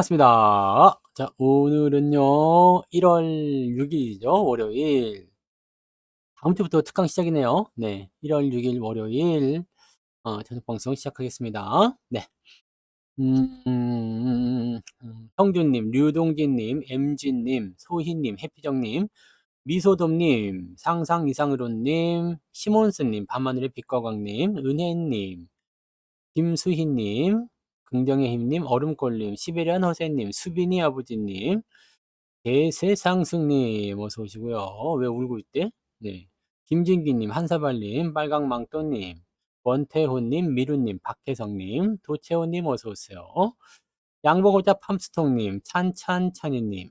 반갑습니다. 자, 오늘은요, 1월 6일이죠. 월요일. 다음 주부터 특강 시작이네요. 네. 1월 6일 월요일, 저녁 방송 시작하겠습니다. 네. 성준님, 류동진님, 엠진님, 소희님, 해피정님, 미소돔님, 상상 이상으로님, 시몬스님, 밤하늘의 빛과광님, 은혜님, 김수희님, 긍정의 힘님, 얼음골님, 시베리안 허세님, 수빈이 아버지님, 대세상승님 어서 오시고요. 왜 울고 있대? 네. 김진기님, 한사발님, 빨강망토님, 원태호님, 미루님, 박혜성님, 도채호님 어서 오세요. 양보고자 팜스통님, 찬찬찬이님,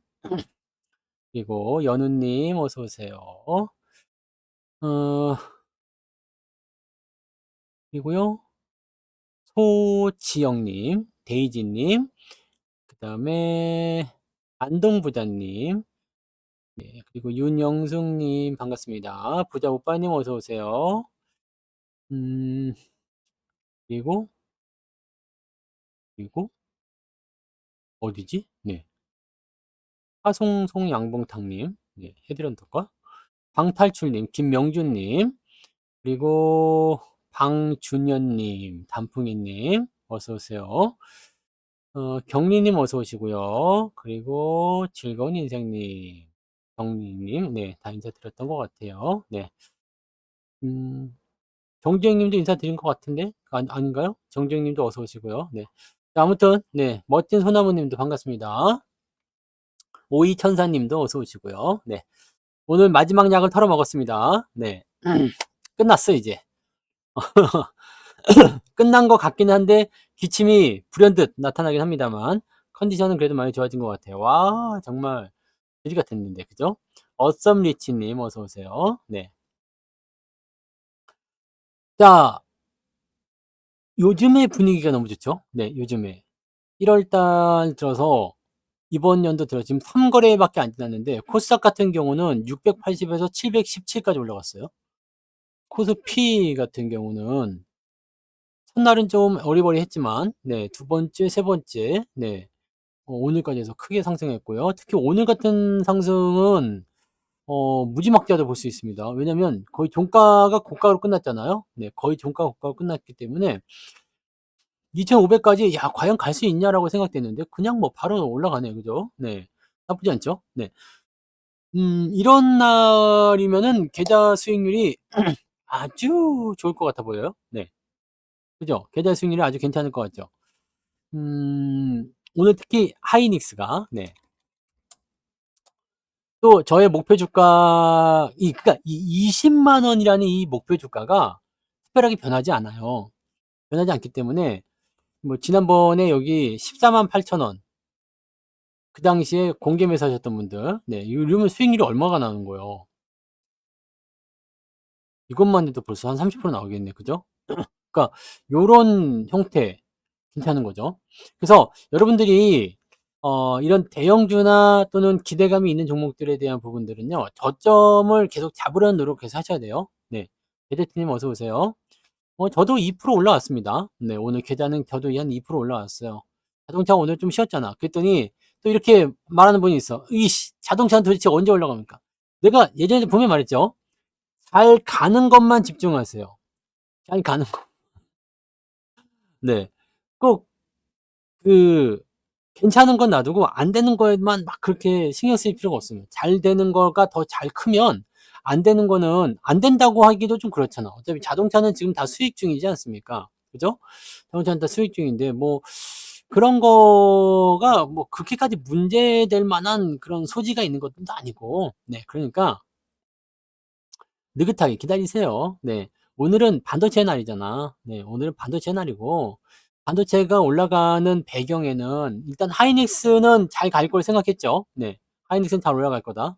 그리고 연우님 어서 오세요. 어, 그리고요. 소지영님, 데이지님, 그 다음에 안동부자님, 네, 그리고 윤영숙님 반갑습니다. 부자 오빠님 어서 오세요. 음, 그리고 어디지? 네, 화송송 양봉탕님, 네, 헤드런터과 방탈출님, 김명준님, 그리고 방준현님, 단풍이님 어서 오세요. 경리님 어서 오시고요. 그리고 즐거운 인생님, 경리님, 네, 다 인사드렸던 것 같아요. 네, 음, 정주행님도 인사드린 것 같은데 아닌가요? 정주행님도 어서 오시고요. 네, 자, 아무튼 네, 멋진 소나무님도 반갑습니다. 오이천사님도 어서 오시고요. 네, 오늘 마지막 약을 털어 먹었습니다. 네, 끝났어 이제. 끝난 것 같긴 한데 기침이 불현듯 나타나긴 합니다만 컨디션은 그래도 많이 좋아진 것 같아요. 와, 정말 그지 같았는데, 그죠? 어썸리치님 어서 오세요. 네, 자, 요즘의 분위기가 너무 좋죠? 네, 요즘에 1월달 들어서 이번 연도 들어 지금 3거래밖에 안 지났는데 코스닥 같은 경우는 680에서 717까지 올라갔어요. 코스피 같은 경우는 첫날은 좀 어리버리했지만 네, 두 번째, 세 번째 네, 오늘까지 해서 크게 상승했고요. 특히 오늘 같은 상승은 무지막지하다 볼 수 있습니다. 왜냐면 거의 종가가 고가로 끝났잖아요. 네, 거의 종가가 고가로 끝났기 때문에 2,500까지 야, 과연 갈 수 있냐라고 생각됐는데 그냥 뭐 바로 올라가네요. 그죠? 네. 나쁘지 않죠? 네. 이런 날이면은 계좌 수익률이 아주 좋을 것 같아 보여요. 네. 그죠? 계좌 수익률이 아주 괜찮을 것 같죠? 오늘 특히 하이닉스가, 네. 또 저의 목표 주가, 그러니까 이 20만 원이라는 이 목표 주가가 특별하게 변하지 않아요. 변하지 않기 때문에, 뭐, 지난번에 여기 14만 8천 원, 그 당시에 공개 매수하셨던 분들, 네, 이러면 수익률이 얼마가 나는 거예요? 이것만 해도 벌써 한 30% 나오겠네, 그죠? 그러니까 요런 형태 괜찮은 거죠. 그래서 여러분들이 이런 대형주나 또는 기대감이 있는 종목들에 대한 부분들은요, 저점을 계속 잡으려는 노력 계속 하셔야 돼요. 네, 베데트님 어서 오세요. 저도 2% 올라왔습니다. 네, 오늘 계좌는 저도 한 2% 올라왔어요. 자동차 오늘 좀 쉬었잖아. 그랬더니 또 이렇게 말하는 분이 있어. 이 자동차는 도대체 언제 올라갑니까? 내가 예전에 분명히 말했죠. 잘 가는 것만 집중하세요. 잘 가는 거. 네. 꼭 그 괜찮은 건 놔두고 안 되는 거에만 막 그렇게 신경 쓸 필요가 없습니다. 잘 되는 거가 더 잘 크면 안 되는 거는 안 된다고 하기도 좀 그렇잖아. 어차피 자동차는 지금 다 수익 중이지 않습니까? 그죠? 자동차는 다 수익 중인데 뭐 그런 거가 뭐 그렇게까지 문제될 만한 그런 소지가 있는 것도 아니고 네, 그러니까 느긋하게 기다리세요. 네. 오늘은 반도체 날이잖아. 네. 오늘은 반도체 날이고, 반도체가 올라가는 배경에는 일단 하이닉스는 잘 갈 걸 생각했죠. 네. 하이닉스는 잘 올라갈 거다.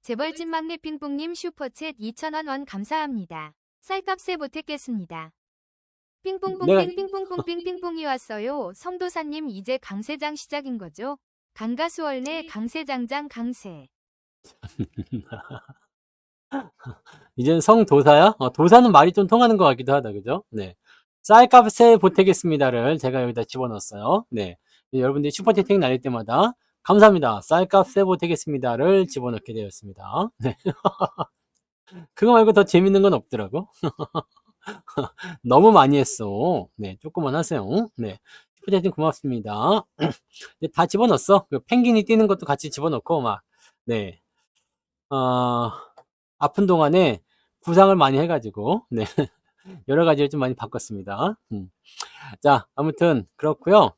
재벌집 막내 핑퐁님 슈퍼챗 2,000원 감사합니다. 쌀값에 못했겠습니다. 내가, 핑퐁퐁핑 핑퐁퐁핑 핑퐁이 왔어요. 성도사님 이제 강세장 시작인 거죠? 강가수월내 강세장장 강세. 이제는 성도사야? 도사는 말이 좀 통하는 것 같기도 하다. 그죠? 네. 쌀값에 보태겠습니다를 제가 여기다 집어넣었어요. 네. 여러분들이 슈퍼채팅 날릴 때마다 감사합니다. 쌀값에 보태겠습니다를 집어넣게 되었습니다. 네. 그거 말고 더 재밌는 건 없더라고. 너무 많이 했어. 네. 조금만 하세요. 네. 슈퍼채팅 고맙습니다. 네, 다 집어넣었어. 그 펭귄이 뛰는 것도 같이 집어넣고 막. 네. 어, 아픈 동안에 부상을 많이 해가지고 네. 여러 가지를 좀 많이 바꿨습니다. 자, 아무튼 그렇고요.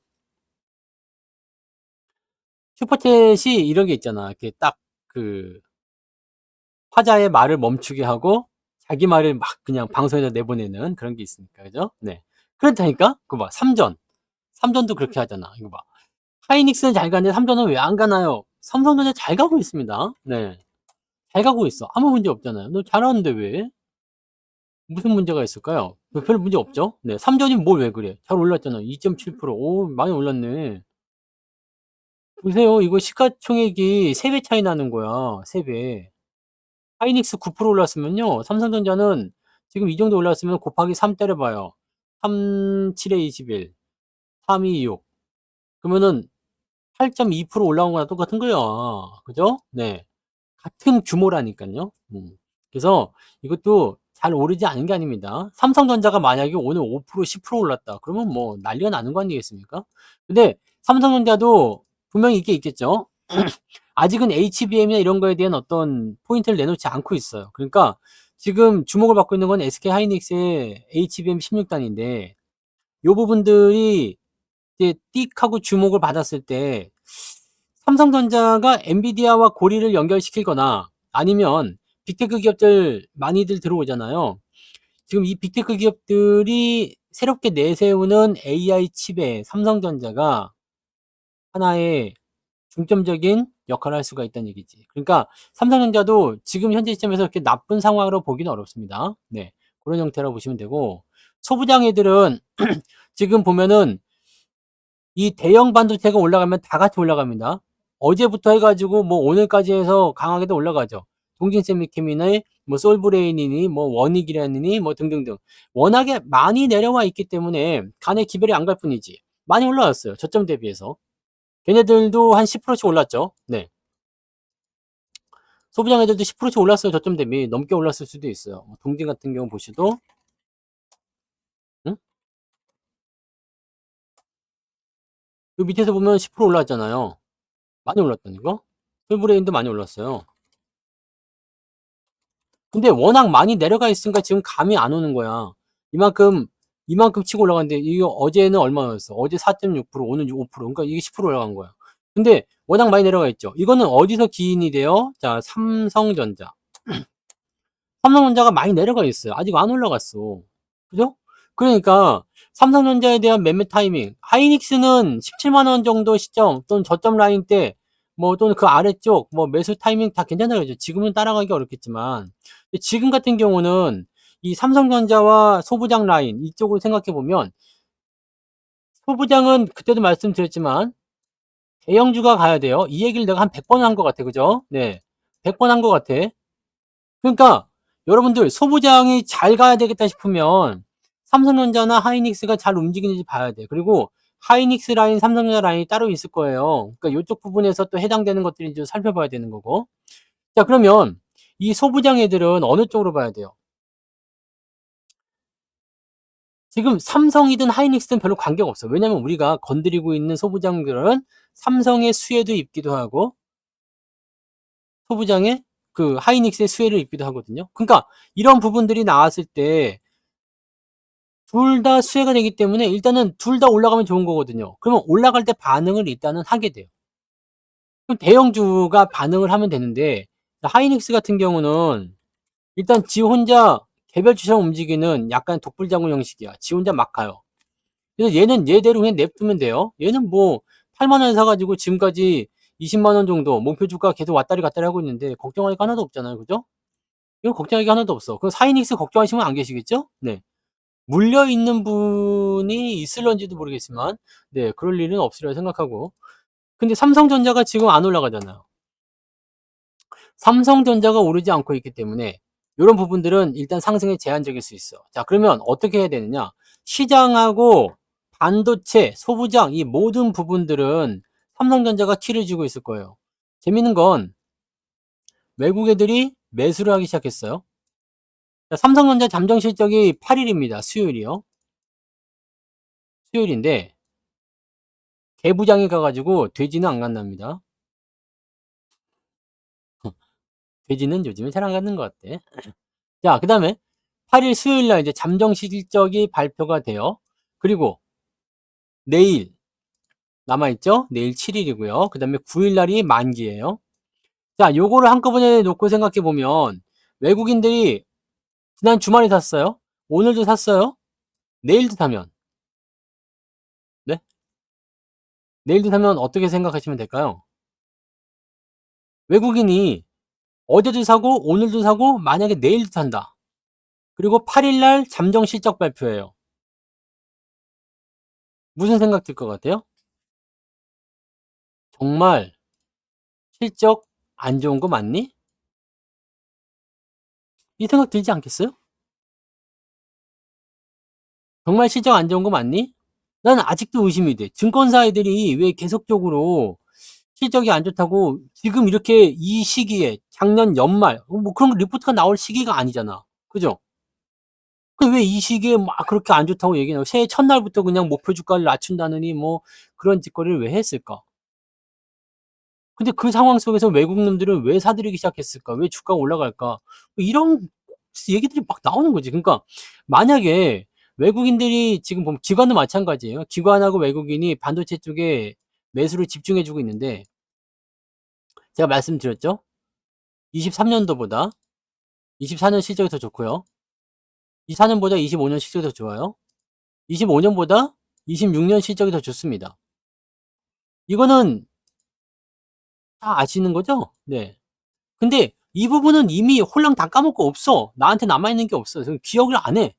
슈퍼챗이 이런 게 있잖아. 이렇게 딱 그 화자의 말을 멈추게 하고 자기 말을 막 그냥 방송에다 내보내는 그런 게 있으니까, 그죠? 네. 그렇다니까? 그거 봐. 3전. 3전도 그렇게 하잖아. 이거 봐. 하이닉스는 잘 가는데 3전은 왜 안 가나요? 삼성전자 잘 가고 있습니다. 네. 잘 가고 있어. 아무 문제 없잖아요. 너 잘하는데 왜? 무슨 문제가 있을까요? 별 문제 없죠? 네. 3전이 뭘 왜 그래? 잘 올랐잖아. 2.7%. 오, 많이 올랐네. 보세요. 이거 시가총액이 3배 차이 나는 거야. 3배. 하이닉스 9% 올랐으면요. 삼성전자는 지금 이 정도 올랐으면 곱하기 3 때려봐요. 3, 7에 21, 3, 2, 6. 그러면은 8.2% 올라온 거랑 똑같은 거야. 그죠? 네. 같은 규모라니까요. 그래서 이것도 잘 오르지 않은 게 아닙니다. 삼성전자가 만약에 오늘 5%, 10% 올랐다. 그러면 뭐 난리가 나는 거 아니겠습니까? 근데 삼성전자도 분명히 이게 있겠죠. 아직은 HBM이나 이런 거에 대한 어떤 포인트를 내놓지 않고 있어요. 그러니까 지금 주목을 받고 있는 건 SK 하이닉스의 HBM 16단인데 이 부분들이 이제 띡 하고 주목을 받았을 때 삼성전자가 엔비디아와 고리를 연결시키거나 아니면 빅테크 기업들 많이들 들어오잖아요. 지금 이 빅테크 기업들이 새롭게 내세우는 AI 칩에 삼성전자가 하나의 중점적인 역할을 할 수가 있다는 얘기지. 그러니까 삼성전자도 지금 현재 시점에서 이렇게 나쁜 상황으로 보기는 어렵습니다. 네. 그런 형태라고 보시면 되고 소부장 애들은 지금 보면은 이 대형 반도체가 올라가면 다 같이 올라갑니다. 어제부터 해가지고 뭐 오늘까지 해서 강하게도 올라가죠. 동진세미캠이니 뭐 솔브레인이니 뭐 원익이라니 뭐 등등등 워낙에 많이 내려와 있기 때문에 간에 기별이 안 갈 뿐이지 많이 올라왔어요. 저점 대비해서. 걔네들도 한 10%씩 올랐죠. 네. 소비장 애들도 10%씩 올랐어요. 저점 대비 넘게 올랐을 수도 있어요. 동진 같은 경우 보시도 응? 그 밑에서 보면 10% 올랐잖아요. 많이 올랐다는 거. 솔브레인도 많이 올랐어요. 근데 워낙 많이 내려가 있으니까 지금 감이 안 오는 거야. 이만큼 치고 올라갔는데 이거 어제는 얼마였어? 어제 4.6%, 오늘 5%. 그러니까 이게 10% 올라간 거야. 근데 워낙 많이 내려가 있죠. 이거는 어디서 기인이 돼요? 자, 삼성전자. 삼성전자가 많이 내려가 있어요. 아직 안 올라갔어. 그죠? 그러니까 삼성전자에 대한 매매 타이밍. 하이닉스는 17만 원 정도 시점 또는 저점 라인 때 뭐 또는 그 아래쪽 뭐 매수 타이밍 다 괜찮다고 그러죠. 지금은 따라가기 어렵겠지만 지금 같은 경우는 이 삼성전자와 소부장 라인 이쪽으로 생각해 보면 소부장은 그때도 말씀드렸지만 대형주가 가야 돼요. 이 얘기를 내가 한 100번 한 것 같아. 그죠? 네. 100번 한 것 같아. 그러니까 여러분들 소부장이 잘 가야 되겠다 싶으면 삼성전자나 하이닉스가 잘 움직이는지 봐야 돼. 그리고 하이닉스 라인, 삼성전자 라인이 따로 있을 거예요. 그러니까 이쪽 부분에서 또 해당되는 것들이 좀 살펴봐야 되는 거고. 자, 그러면 이 소부장 애들은 어느 쪽으로 봐야 돼요? 지금 삼성이든 하이닉스든 별로 관계가 없어. 왜냐면 우리가 건드리고 있는 소부장들은 삼성의 수혜도 입기도 하고 소부장의 그 하이닉스의 수혜를 입기도 하거든요. 그러니까 이런 부분들이 나왔을 때 둘 다 수혜가 되기 때문에 일단은 둘 다 올라가면 좋은 거거든요. 그러면 올라갈 때 반응을 일단은 하게 돼요. 그럼 대형주가 반응을 하면 되는데 하이닉스 같은 경우는 일단 지 혼자 개별주처럼 움직이는 약간 독불장군 형식이야. 지 혼자 막 가요. 그래서 얘는 얘대로 그냥 냅두면 돼요. 얘는 뭐 8만 원에 사가지고 지금까지 20만 원 정도 목표 주가 계속 왔다리 갔다리 하고 있는데 걱정할 거 하나도 없잖아요. 그죠? 이거 걱정할 게 하나도 없어. 그럼 하이닉스 걱정하시면 안 계시겠죠? 네. 물려 있는 분이 있을런지도 모르겠지만, 네, 그럴 일은 없으리라 생각하고. 근데 삼성전자가 지금 안 올라가잖아요. 삼성전자가 오르지 않고 있기 때문에, 이런 부분들은 일단 상승에 제한적일 수 있어. 자, 그러면 어떻게 해야 되느냐? 시장하고 반도체, 소부장 이 모든 부분들은 삼성전자가 키를 쥐고 있을 거예요. 재밌는 건 외국 애들이 매수를 하기 시작했어요. 자, 삼성전자 잠정 실적이 8일입니다. 수요일이요. 수요일인데 개부장이 가가지고 돼지는 안 간답니다. 돼지는 요즘에 잘 안 가는 것 같아. 자, 그 다음에 8일 수요일 날 이제 잠정 실적이 발표가 돼요. 그리고 내일 남아있죠? 내일 7일이고요. 그 다음에 9일 날이 만기예요. 자, 요거를 한꺼번에 놓고 생각해 보면 외국인들이 지난 주말에 샀어요. 오늘도 샀어요. 내일도 사면, 네? 내일도 사면 어떻게 생각하시면 될까요? 외국인이 어제도 사고 오늘도 사고 만약에 내일도 산다. 그리고 8일 날 잠정 실적 발표예요. 무슨 생각 들 것 같아요? 정말 실적 안 좋은 거 맞니? 이 생각 들지 않겠어요? 정말 실적 안 좋은 거 맞니? 난 아직도 의심이 돼. 증권사 애들이 왜 계속적으로 실적이 안 좋다고 지금 이렇게 이 시기에 작년 연말 뭐 그런 리포트가 나올 시기가 아니잖아. 그죠? 왜 이 시기에 막 그렇게 안 좋다고 얘기해요? 새해 첫날부터 그냥 목표 주가를 낮춘다느니 뭐 그런 짓거리를 왜 했을까? 근데 그 상황 속에서 외국 놈들은 왜 사들이기 시작했을까? 왜 주가가 올라갈까? 뭐 이런 얘기들이 막 나오는 거지. 그러니까 만약에 외국인들이 지금 보면 기관도 마찬가지예요. 기관하고 외국인이 반도체 쪽에 매수를 집중해주고 있는데 제가 말씀드렸죠? 23년도보다 24년 실적이 더 좋고요. 24년보다 25년 실적이 더 좋아요. 25년보다 26년 실적이 더 좋습니다. 이거는 다 아시는 거죠? 네. 근데 이 부분은 이미 홀랑 다 까먹고 없어. 나한테 남아있는 게 없어. 기억을 안 해.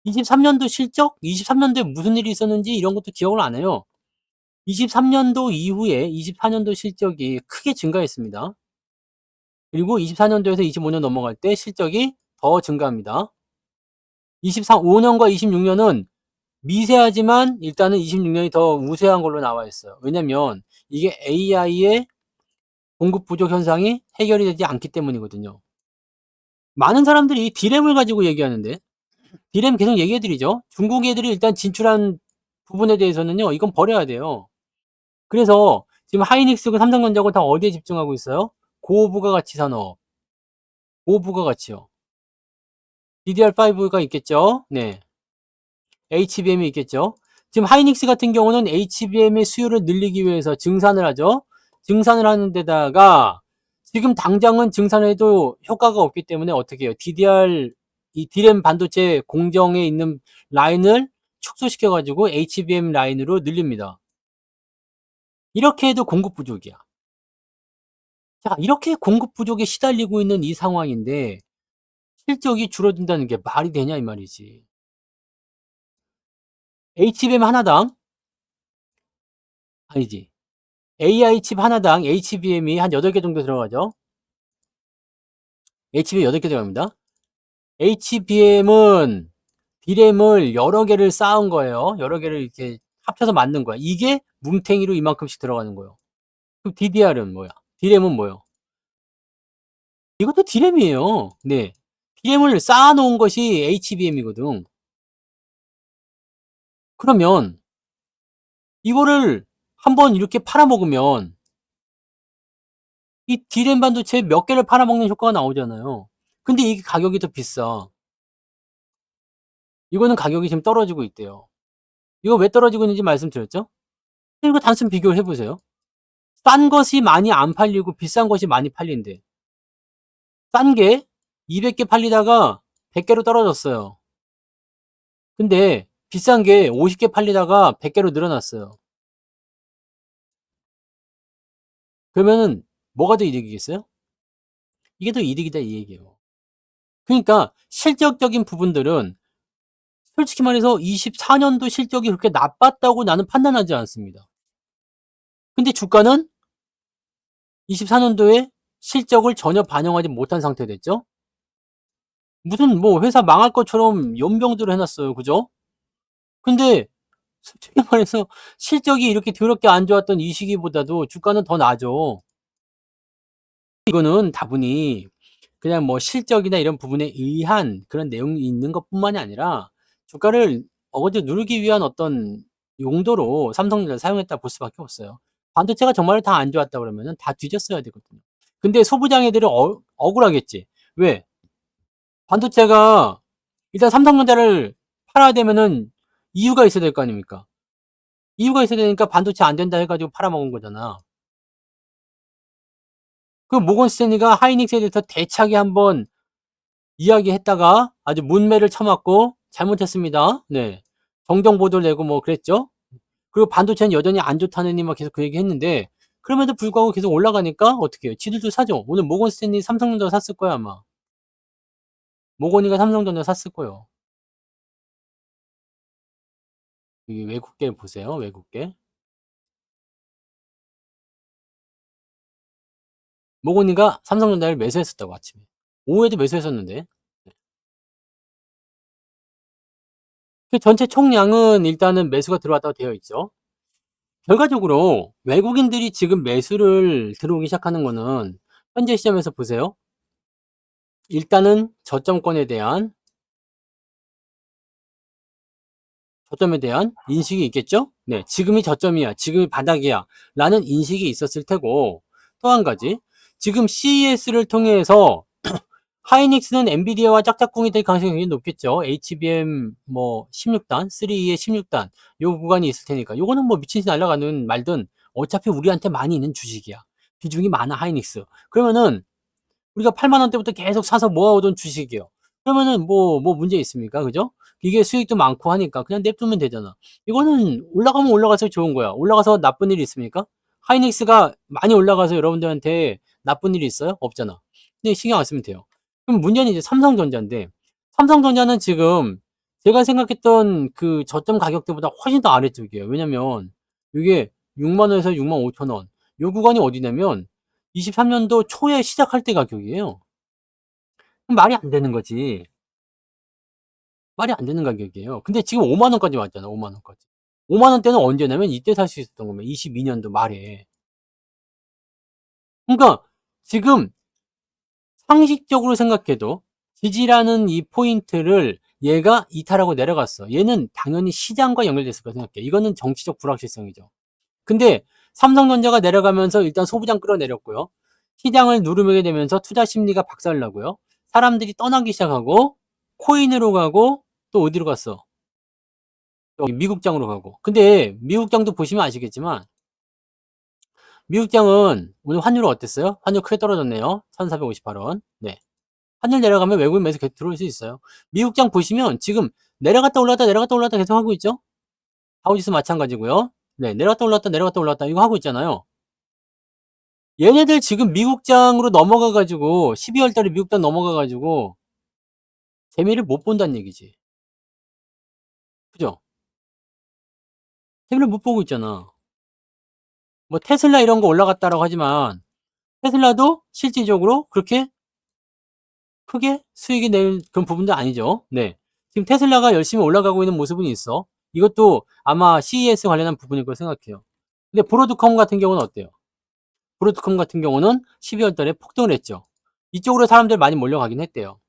23년도 실적, 23년도에 무슨 일이 있었는지 이런 것도 기억을 안 해요. 23년도 이후에 24년도 실적이 크게 증가했습니다. 그리고 24년도에서 25년 넘어갈 때 실적이 더 증가합니다. 5년과 26년은 미세하지만 일단은 26년이 더 우세한 걸로 나와 있어요. 왜냐면 이게 AI의 공급 부족 현상이 해결이 되지 않기 때문이거든요. 많은 사람들이 D램을 가지고 얘기하는데 D램 계속 얘기해드리죠. 중국 애들이 일단 진출한 부분에 대해서는요. 이건 버려야 돼요. 그래서 지금 하이닉스고 삼성전자고 다 어디에 집중하고 있어요? 고부가가치 산업. 고부가가치요. DDR5가 있겠죠. 네. HBM이 있겠죠. 지금 하이닉스 같은 경우는 HBM의 수요를 늘리기 위해서 증산을 하죠. 증산을 하는 데다가 지금 당장은 증산해도 효과가 없기 때문에 어떻게 해요? 이 D램 반도체 공정에 있는 라인을 축소시켜 가지고 HBM 라인으로 늘립니다. 이렇게 해도 공급 부족이야. 자, 이렇게 공급 부족에 시달리고 있는 이 상황인데 실적이 줄어든다는 게 말이 되냐 이 말이지. HBM 하나당 아니지. AI 칩 하나당 HBM이 한 8개 정도 들어가죠. HBM 8개 들어갑니다. HBM은 D램을 여러 개를 쌓은 거예요. 여러 개를 이렇게 합쳐서 만든 거야. 이게 뭉탱이로 이만큼씩 들어가는 거예요. 그럼 DDR은 뭐야? D램은 뭐예요? 이것도 D램이에요. 네. D램을 쌓아놓은 것이 HBM이거든. 그러면 이거를 한번 이렇게 팔아먹으면 이 D램 반도체 몇 개를 팔아먹는 효과가 나오잖아요. 근데 이게 가격이 더 비싸. 이거는 가격이 지금 떨어지고 있대요. 이거 왜 떨어지고 있는지 말씀드렸죠? 이거 단순 비교를 해보세요. 싼 것이 많이 안 팔리고 비싼 것이 많이 팔린대. 싼 게 200개 팔리다가 100개로 떨어졌어요. 근데 비싼 게 50개 팔리다가 100개로 늘어났어요. 그러면은 뭐가 더 이득이겠어요? 이게 더 이득이다 이 얘기예요. 그러니까 실적적인 부분들은 솔직히 말해서 24년도 실적이 그렇게 나빴다고 나는 판단하지 않습니다. 근데 주가는 24년도에 실적을 전혀 반영하지 못한 상태 됐죠? 무슨 뭐 회사 망할 것처럼 연병들을 해놨어요. 그죠? 근데 솔직히 말해서 실적이 이렇게 더럽게 안 좋았던 이 시기보다도 주가는 더 나아져. 이거는 다분히 그냥 뭐 실적이나 이런 부분에 의한 그런 내용이 있는 것뿐만이 아니라 주가를 어거지로 누르기 위한 어떤 용도로 삼성전자를 사용했다 볼 수밖에 없어요. 반도체가 정말 다 안 좋았다 그러면은 다 뒤졌어야 되거든요. 근데 소부장 애들은 억울하겠지. 왜? 반도체가 일단 삼성전자를 팔아야 되면은 이유가 있어야 될 거 아닙니까? 이유가 있어야 되니까 반도체 안 된다 해가지고 팔아먹은 거잖아. 그 모건 스탠리가 하이닉스에 대해서 대차게 한번 이야기했다가 아주 문매를 쳐맞고 잘못했습니다. 네. 정정 보도를 내고 뭐 그랬죠. 그리고 반도체는 여전히 안 좋다느니 막 계속 그 얘기 했는데 그럼에도 불구하고 계속 올라가니까 어떻게 해요? 지들도 사죠. 오늘 모건 스탠리 삼성전자 샀을 거야 아마. 모건이가 삼성전자 샀을 거예요. 여기 외국계 보세요. 외국계. 모건이가 삼성전자를 매수했었다고 아침에. 오후에도 매수했었는데. 그 전체 총량은 일단은 매수가 들어왔다고 되어 있죠. 결과적으로 외국인들이 지금 매수를 들어오기 시작하는 거는 현재 시점에서 보세요. 일단은 저점에 대한 인식이 있겠죠? 네, 지금이 저점이야, 지금이 바닥이야 라는 인식이 있었을 테고, 또 한 가지, 지금 CES를 통해서 하이닉스는 엔비디아와 짝짝꿍이 될 가능성이 굉장히 높겠죠. HBM 뭐 16단, 3의 16단 요 구간이 있을 테니까 요거는 뭐 미친 듯이 날아가는 말든 어차피 우리한테 많이 있는 주식이야. 비중이 많아 하이닉스. 그러면은 우리가 8만 원대부터 계속 사서 모아오던 주식이요. 그러면은 뭐 문제 있습니까? 그죠? 이게 수익도 많고 하니까 그냥 냅두면 되잖아. 이거는 올라가면 올라가서 좋은 거야. 올라가서 나쁜 일이 있습니까? 하이닉스가 많이 올라가서 여러분들한테 나쁜 일이 있어요? 없잖아. 근데 신경 안 쓰면 돼요. 그럼 문제는 이제 삼성전자인데, 삼성전자는 지금 제가 생각했던 그 저점 가격대보다 훨씬 더 아래쪽이에요. 왜냐면 이게 6만 원에서 6만 5천 원. 요 구간이 어디냐면 23년도 초에 시작할 때 가격이에요. 말이 안 되는 거지. 말이 안 되는 가격이에요. 근데 지금 5만 원까지 왔잖아. 5만 원까지. 5만 원대는 언제냐면 이때 살 수 있었던 거면 22년도 말에. 그러니까 지금 상식적으로 생각해도 지지라는 이 포인트를 얘가 이탈하고 내려갔어. 얘는 당연히 시장과 연결됐을 거라 생각해. 이거는 정치적 불확실성이죠. 근데 삼성전자가 내려가면서 일단 소부장 끌어내렸고요. 시장을 누르게 되면서 투자 심리가 박살나고요. 사람들이 떠나기 시작하고 코인으로 가고 또 어디로 갔어? 여기 미국장으로 가고. 근데 미국장도 보시면 아시겠지만 미국장은 오늘 환율은 어땠어요? 환율 크게 떨어졌네요. 1458원. 네. 환율 내려가면 외국인 매수 계속 들어올 수 있어요. 미국장 보시면 지금 내려갔다 올랐다 내려갔다 올랐다 계속 하고 있죠? 다우지수 마찬가지고요. 네, 내려갔다 올랐다 내려갔다 올랐다 이거 하고 있잖아요. 얘네들 지금 미국장으로 넘어가가지고 12월 달에 미국장 넘어가가지고 재미를 못 본다는 얘기지. 그죠? 재미를 못 보고 있잖아. 뭐 테슬라 이런 거 올라갔다라고 하지만 테슬라도 실질적으로 그렇게 크게 수익이 낼 그런 부분도 아니죠. 네. 지금 테슬라가 열심히 올라가고 있는 모습은 있어. 이것도 아마 CES 관련한 부분일 거라 생각해요. 근데 브로드컴 같은 경우는 어때요? 브로드컴 같은 경우는 12월 달에 폭등을 했죠. 이쪽으로 사람들 많이 몰려가긴 했대요.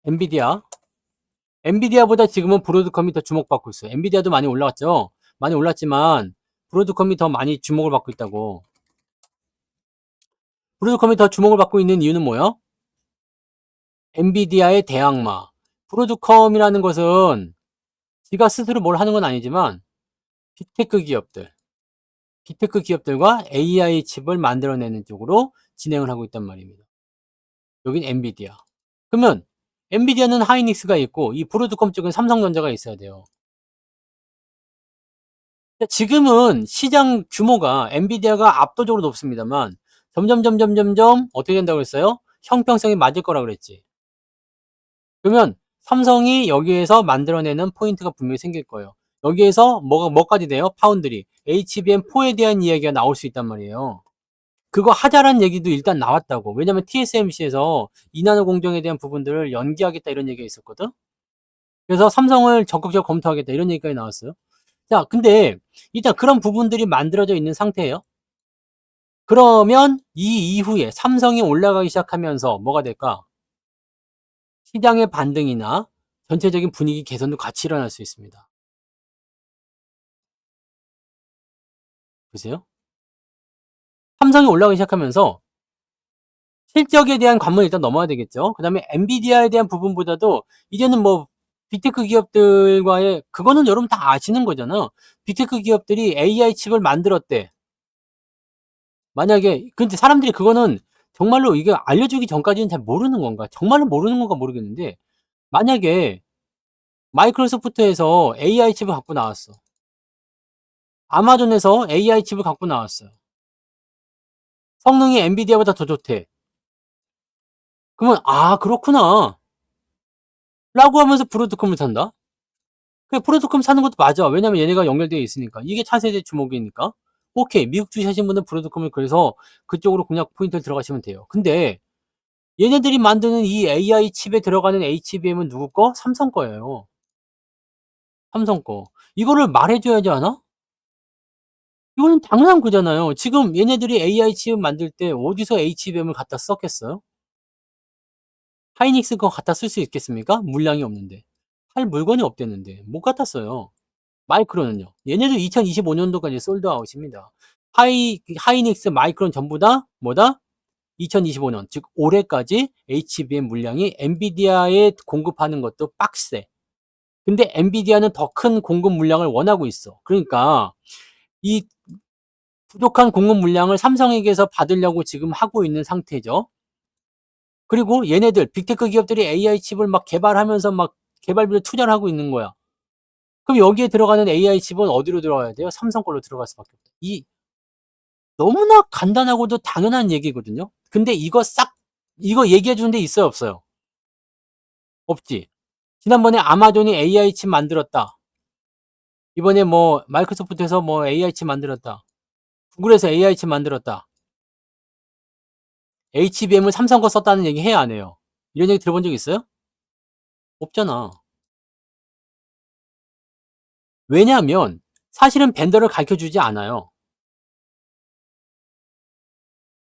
엔비디아. 엔비디아보다 지금은 브로드컴이 더 주목받고 있어요. 엔비디아도 많이 올라갔죠. 많이 올랐지만 브로드컴이 더 많이 주목을 받고 있다고. 브로드컴이 더 주목을 받고 있는 이유는 뭐예요? 엔비디아의 대항마. 브로드컴이라는 것은 지가 스스로 뭘 하는 건 아니지만 빅테크 기업들, 빅테크 기업들과 AI 칩을 만들어내는 쪽으로 진행을 하고 있단 말입니다. 여긴 엔비디아. 그러면 엔비디아는 하이닉스가 있고 이 브로드컴 쪽은 삼성전자가 있어야 돼요. 지금은 시장 규모가 엔비디아가 압도적으로 높습니다만 점점 어떻게 된다고 그랬어요? 형평성이 맞을 거라 그랬지. 그러면 삼성이 여기에서 만들어내는 포인트가 분명히 생길 거예요. 여기에서 뭐까지 돼요? 파운드리. HBM4에 대한 이야기가 나올 수 있단 말이에요. 그거 하자란 얘기도 일단 나왔다고. 왜냐면 TSMC에서 2나노 공정에 대한 부분들을 연기하겠다 이런 얘기가 있었거든. 그래서 삼성을 적극적으로 검토하겠다 이런 얘기까지 나왔어요. 자, 근데 일단 그런 부분들이 만들어져 있는 상태예요. 그러면 이 이후에 삼성이 올라가기 시작하면서 뭐가 될까? 시장의 반등이나 전체적인 분위기 개선도 같이 일어날 수 있습니다. 보세요. 삼성이 올라가기 시작하면서 실적에 대한 관문을 일단 넘어야 되겠죠. 그다음에 엔비디아에 대한 부분보다도 이제는 뭐 빅테크 기업들과의 그거는 여러분 다 아시는 거잖아요. 빅테크 기업들이 AI 칩을 만들었대. 만약에 근데 사람들이 그거는 정말로 이게 알려주기 전까지는 잘 모르는 건가? 정말로 모르는 건가 모르겠는데 만약에 마이크로소프트에서 AI 칩을 갖고 나왔어. 아마존에서 AI 칩을 갖고 나왔어요. 성능이 엔비디아보다 더 좋대. 그러면 '아 그렇구나.' 라고 하면서 브로드컴을 산다? 그 브로드컴 사는 것도 맞아. 왜냐면 얘네가 연결되어 있으니까. 이게 차세대 주목이니까. 오케이. 미국 주식 하신 분은 브로드컴을 그래서 그쪽으로 공략 포인트를 들어가시면 돼요. 근데 얘네들이 만드는 이 AI 칩에 들어가는 HBM은 누구 거? 삼성 거예요. 삼성 거. 이거를 말해 줘야지 않아? 이거는 당연한 거잖아요. 지금 얘네들이 AI 칩 만들 때 어디서 HBM을 갖다 썼겠어요? 하이닉스 거 갖다 쓸 수 있겠습니까? 물량이 없는데. 할 물건이 없댔는데. 못 갖다 써요. 마이크론은요. 얘네도 2025년도까지 솔드아웃입니다. 하이닉스, 마이크론 전부 다 뭐다? 2025년, 즉 올해까지 HBM 물량이 엔비디아에 공급하는 것도 빡세. 근데 엔비디아는 더 큰 공급 물량을 원하고 있어. 그러니까 이 부족한 공급 물량을 삼성에게서 받으려고 지금 하고 있는 상태죠. 그리고 얘네들 빅테크 기업들이 AI 칩을 막 개발하면서 막 개발비를 투자를 하고 있는 거야. 그럼 여기에 들어가는 AI 칩은 어디로 들어가야 돼요? 삼성 걸로 들어갈 수밖에 없다. 이 너무나 간단하고도 당연한 얘기거든요. 근데 이거 얘기해 주는 데 있어요, 없어요? 없지. 지난번에 아마존이 AI 칩 만들었다. 이번에 뭐 마이크로소프트에서 뭐 AI 칩 만들었다. 구글에서 AI 칩 만들었다. HBM을 삼성 거 썼다는 얘기 해야 안 해요? 이런 얘기 들어본 적 있어요? 없잖아. 왜냐하면 사실은 벤더를 가르쳐 주지 않아요.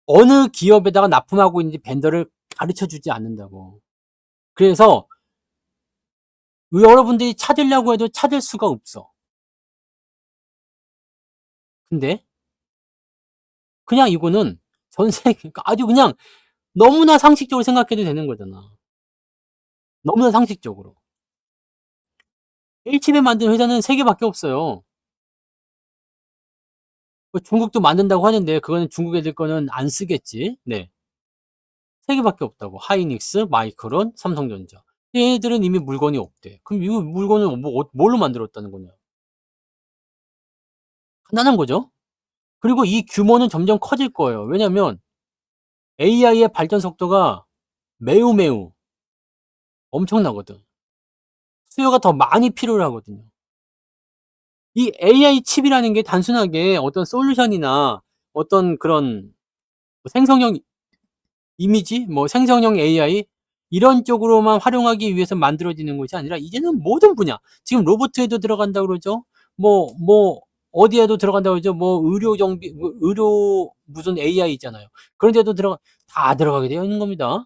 어느 기업에다가 납품하고 있는지 벤더를 가르쳐 주지 않는다고. 그래서 여러분들이 찾으려고 해도 찾을 수가 없어. 근데 그냥 이거는 전 세계 그러니까 아주 그냥 너무나 상식적으로 생각해도 되는 거잖아. 너무나 상식적으로. H칩에 만든 회사는 3 개밖에 없어요. 뭐 중국도 만든다고 하는데 그거는 중국 애들 거는 안 쓰겠지. 네. 3 개밖에 없다고. 하이닉스, 마이크론, 삼성전자. 얘네들은 이미 물건이 없대. 그럼 이 물건을 뭘로 만들었다는 거냐. 간단한 거죠. 그리고 이 규모는 점점 커질 거예요. 왜냐면 AI의 발전 속도가 매우 엄청나거든. 수요가 더 많이 필요로 하거든요. 이 AI 칩이라는 게 단순하게 어떤 솔루션이나 어떤 그런 생성형 이미지, 뭐 생성형 AI 이런 쪽으로만 활용하기 위해서 만들어지는 것이 아니라 이제는 모든 분야, 지금 로봇에도 들어간다고 그러죠. 뭐 어디에도 들어간다고 그러죠. 뭐 의료 정비, 뭐 의료 무슨 AI 있잖아요. 그런 데도 다 들어가게 되어 있는 겁니다.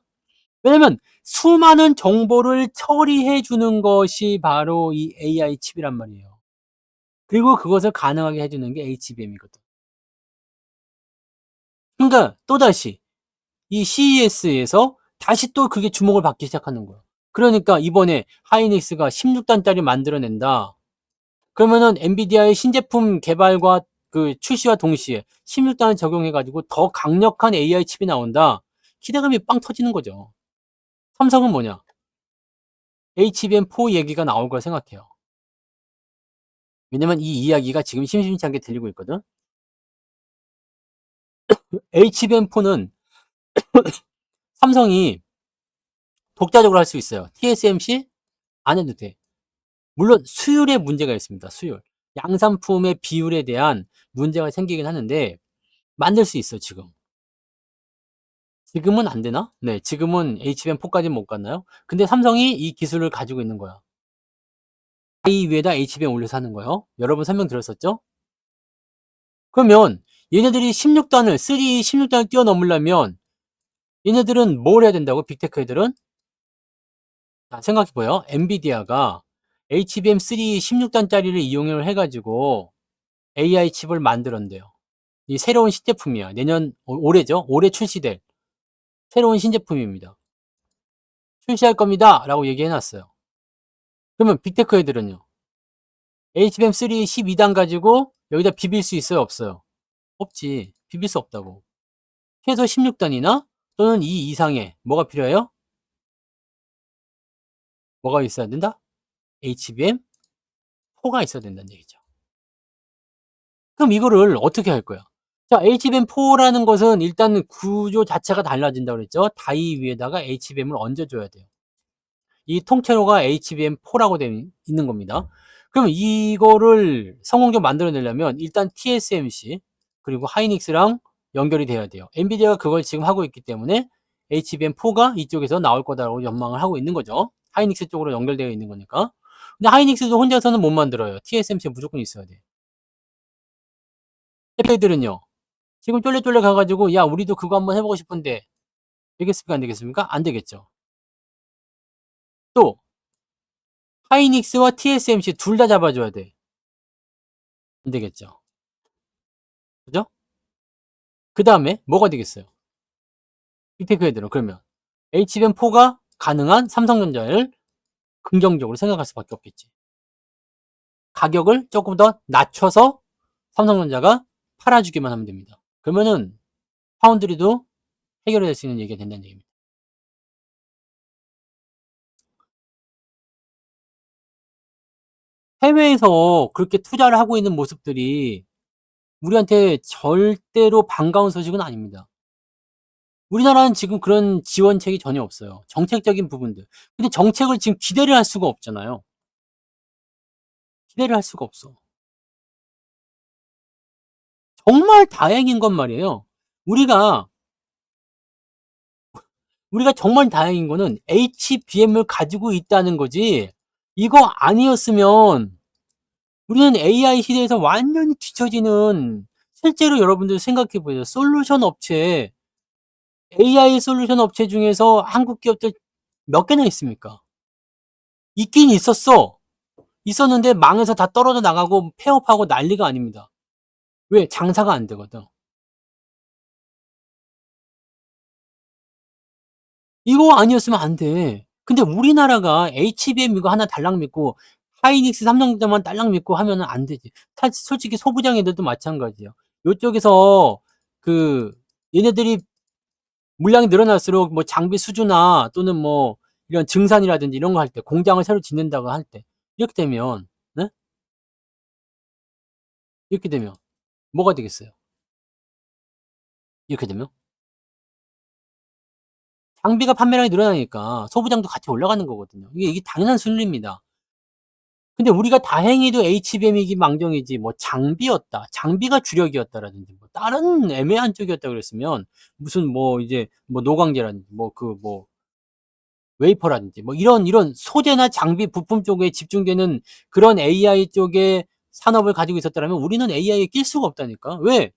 왜냐면 수많은 정보를 처리해 주는 것이 바로 이 AI 칩이란 말이에요. 그리고 그것을 가능하게 해 주는 게 HBM이거든. 그러니까 또다시 이 CES에서 다시 또 그게 주목을 받기 시작하는 거야. 그러니까 이번에 하이닉스가 16단짜리 만들어낸다. 그러면은 엔비디아의 신제품 개발과 그 출시와 동시에 16단을 적용해 가지고 더 강력한 AI 칩이 나온다. 기대감이 빵 터지는 거죠. 삼성은 뭐냐? HBM4 얘기가 나올 거라 생각해요. 왜냐면 이 이야기가 지금 심심치 않게 들리고 있거든. HBM4는 삼성이 독자적으로 할 수 있어요. TSMC 안 해도 돼. 물론 수율에 문제가 있습니다. 수율. 양산품의 비율에 대한 문제가 생기긴 하는데 만들 수 있어 지금. 지금은 안 되나? 네. 지금은 HBM4까지는 못 갔나요? 근데 삼성이 이 기술을 가지고 있는 거야. i 위에다 HBM 올려서 하는 거예요. 여러 번 설명드렸었죠? 그러면 얘네들이 16단을 16단을 뛰어넘으려면 얘네들은 뭘 해야 된다고? 빅테크 애들은? 자, 생각해봐요. 엔비디아가 HBM3 16단짜리를 이용을 해가지고 AI 칩을 만들었는데요. 이 새로운 신제품이야. 올해죠. 올해 출시될 새로운 신제품입니다. 출시할 겁니다. 라고 얘기해놨어요. 그러면 빅테크 애들은요. HBM3 12단 가지고 여기다 비빌 수 있어요? 없어요? 없지. 비빌 수 없다고. 최소 16단이나 또는 이 이상의 뭐가 필요해요? 뭐가 있어야 된다? HBM4가 있어야 된다는 얘기죠. 그럼 이거를 어떻게 할 거야? 자, HBM4라는 것은 일단 구조 자체가 달라진다고 그랬죠? 다이 위에다가 HBM을 얹어줘야 돼요. 이 통째로가 HBM4라고 되어 있는 겁니다. 그럼 이거를 성공적으로 만들어내려면 일단 TSMC 그리고 하이닉스랑 연결이 돼야 돼요. 엔비디아가 그걸 지금 하고 있기 때문에 HBM4가 이쪽에서 나올 거다라고 전망을 하고 있는 거죠. 하이닉스 쪽으로 연결되어 있는 거니까. 근데 하이닉스도 혼자서는 못 만들어요. TSMC가 무조건 있어야 돼. 애들은요. 지금 쫄래쫄래 가가지고 야 우리도 그거 한번 해보고 싶은데 되겠습니까? 안 되겠습니까? 안 되겠죠. 또 하이닉스와 TSMC 둘 다 잡아줘야 돼. 안 되겠죠. 그죠? 그 다음에 뭐가 되겠어요? 빅테크 애들은 그러면 HBM4가 가능한 삼성전자를 긍정적으로 생각할 수밖에 없겠지. 가격을 조금 더 낮춰서 삼성전자가 팔아주기만 하면 됩니다. 그러면은 파운드리도 해결될 수 있는 얘기가 된다는 얘기입니다. 해외에서 그렇게 투자를 하고 있는 모습들이 우리한테 절대로 반가운 소식은 아닙니다. 우리나라는 지금 그런 지원책이 전혀 없어요. 정책적인 부분들. 근데 정책을 지금 기대를 할 수가 없잖아요. 기대를 할 수가 없어. 정말 다행인 건 말이에요. 우리가 정말 다행인 거는 HBM을 가지고 있다는 거지. 이거 아니었으면 우리는 AI 시대에서 완전히 뒤처지는 실제로 여러분들 생각해 보세요. 솔루션 업체, AI 솔루션 업체 중에서 한국 기업들 몇 개나 있습니까? 있긴 있었어. 있었는데 망해서 다 떨어져 나가고 폐업하고 난리가 아닙니다. 왜? 장사가 안 되거든. 이거 아니었으면 안 돼. 근데 우리나라가 HBM 이거 하나 달랑 믿고 하이닉스 삼성전자만 딸랑 믿고 하면은 안 되지. 솔직히 소부장 애들도 마찬가지야. 요쪽에서 그 얘네들이 물량이 늘어날수록 뭐 장비 수주나 또는 뭐 이런 증산이라든지 이런 거 할 때 공장을 새로 짓는다고 할 때 이렇게 되면 네? 이렇게 되면 뭐가 되겠어요? 이렇게 되면 장비가 판매량이 늘어나니까 소부장도 같이 올라가는 거거든요. 이게 당연한 순리입니다. 근데 우리가 다행히도 HBM이기 망정이지 뭐 장비였다, 장비가 주력이었다라든지 뭐 다른 애매한 쪽이었다 그랬으면 무슨 뭐 이제 뭐 노광재라든지 뭐 뭐 웨이퍼라든지 뭐 이런 소재나 장비 부품 쪽에 집중되는 그런 AI 쪽의 산업을 가지고 있었다면 우리는 AI에 낄 수가 없다니까. 왜?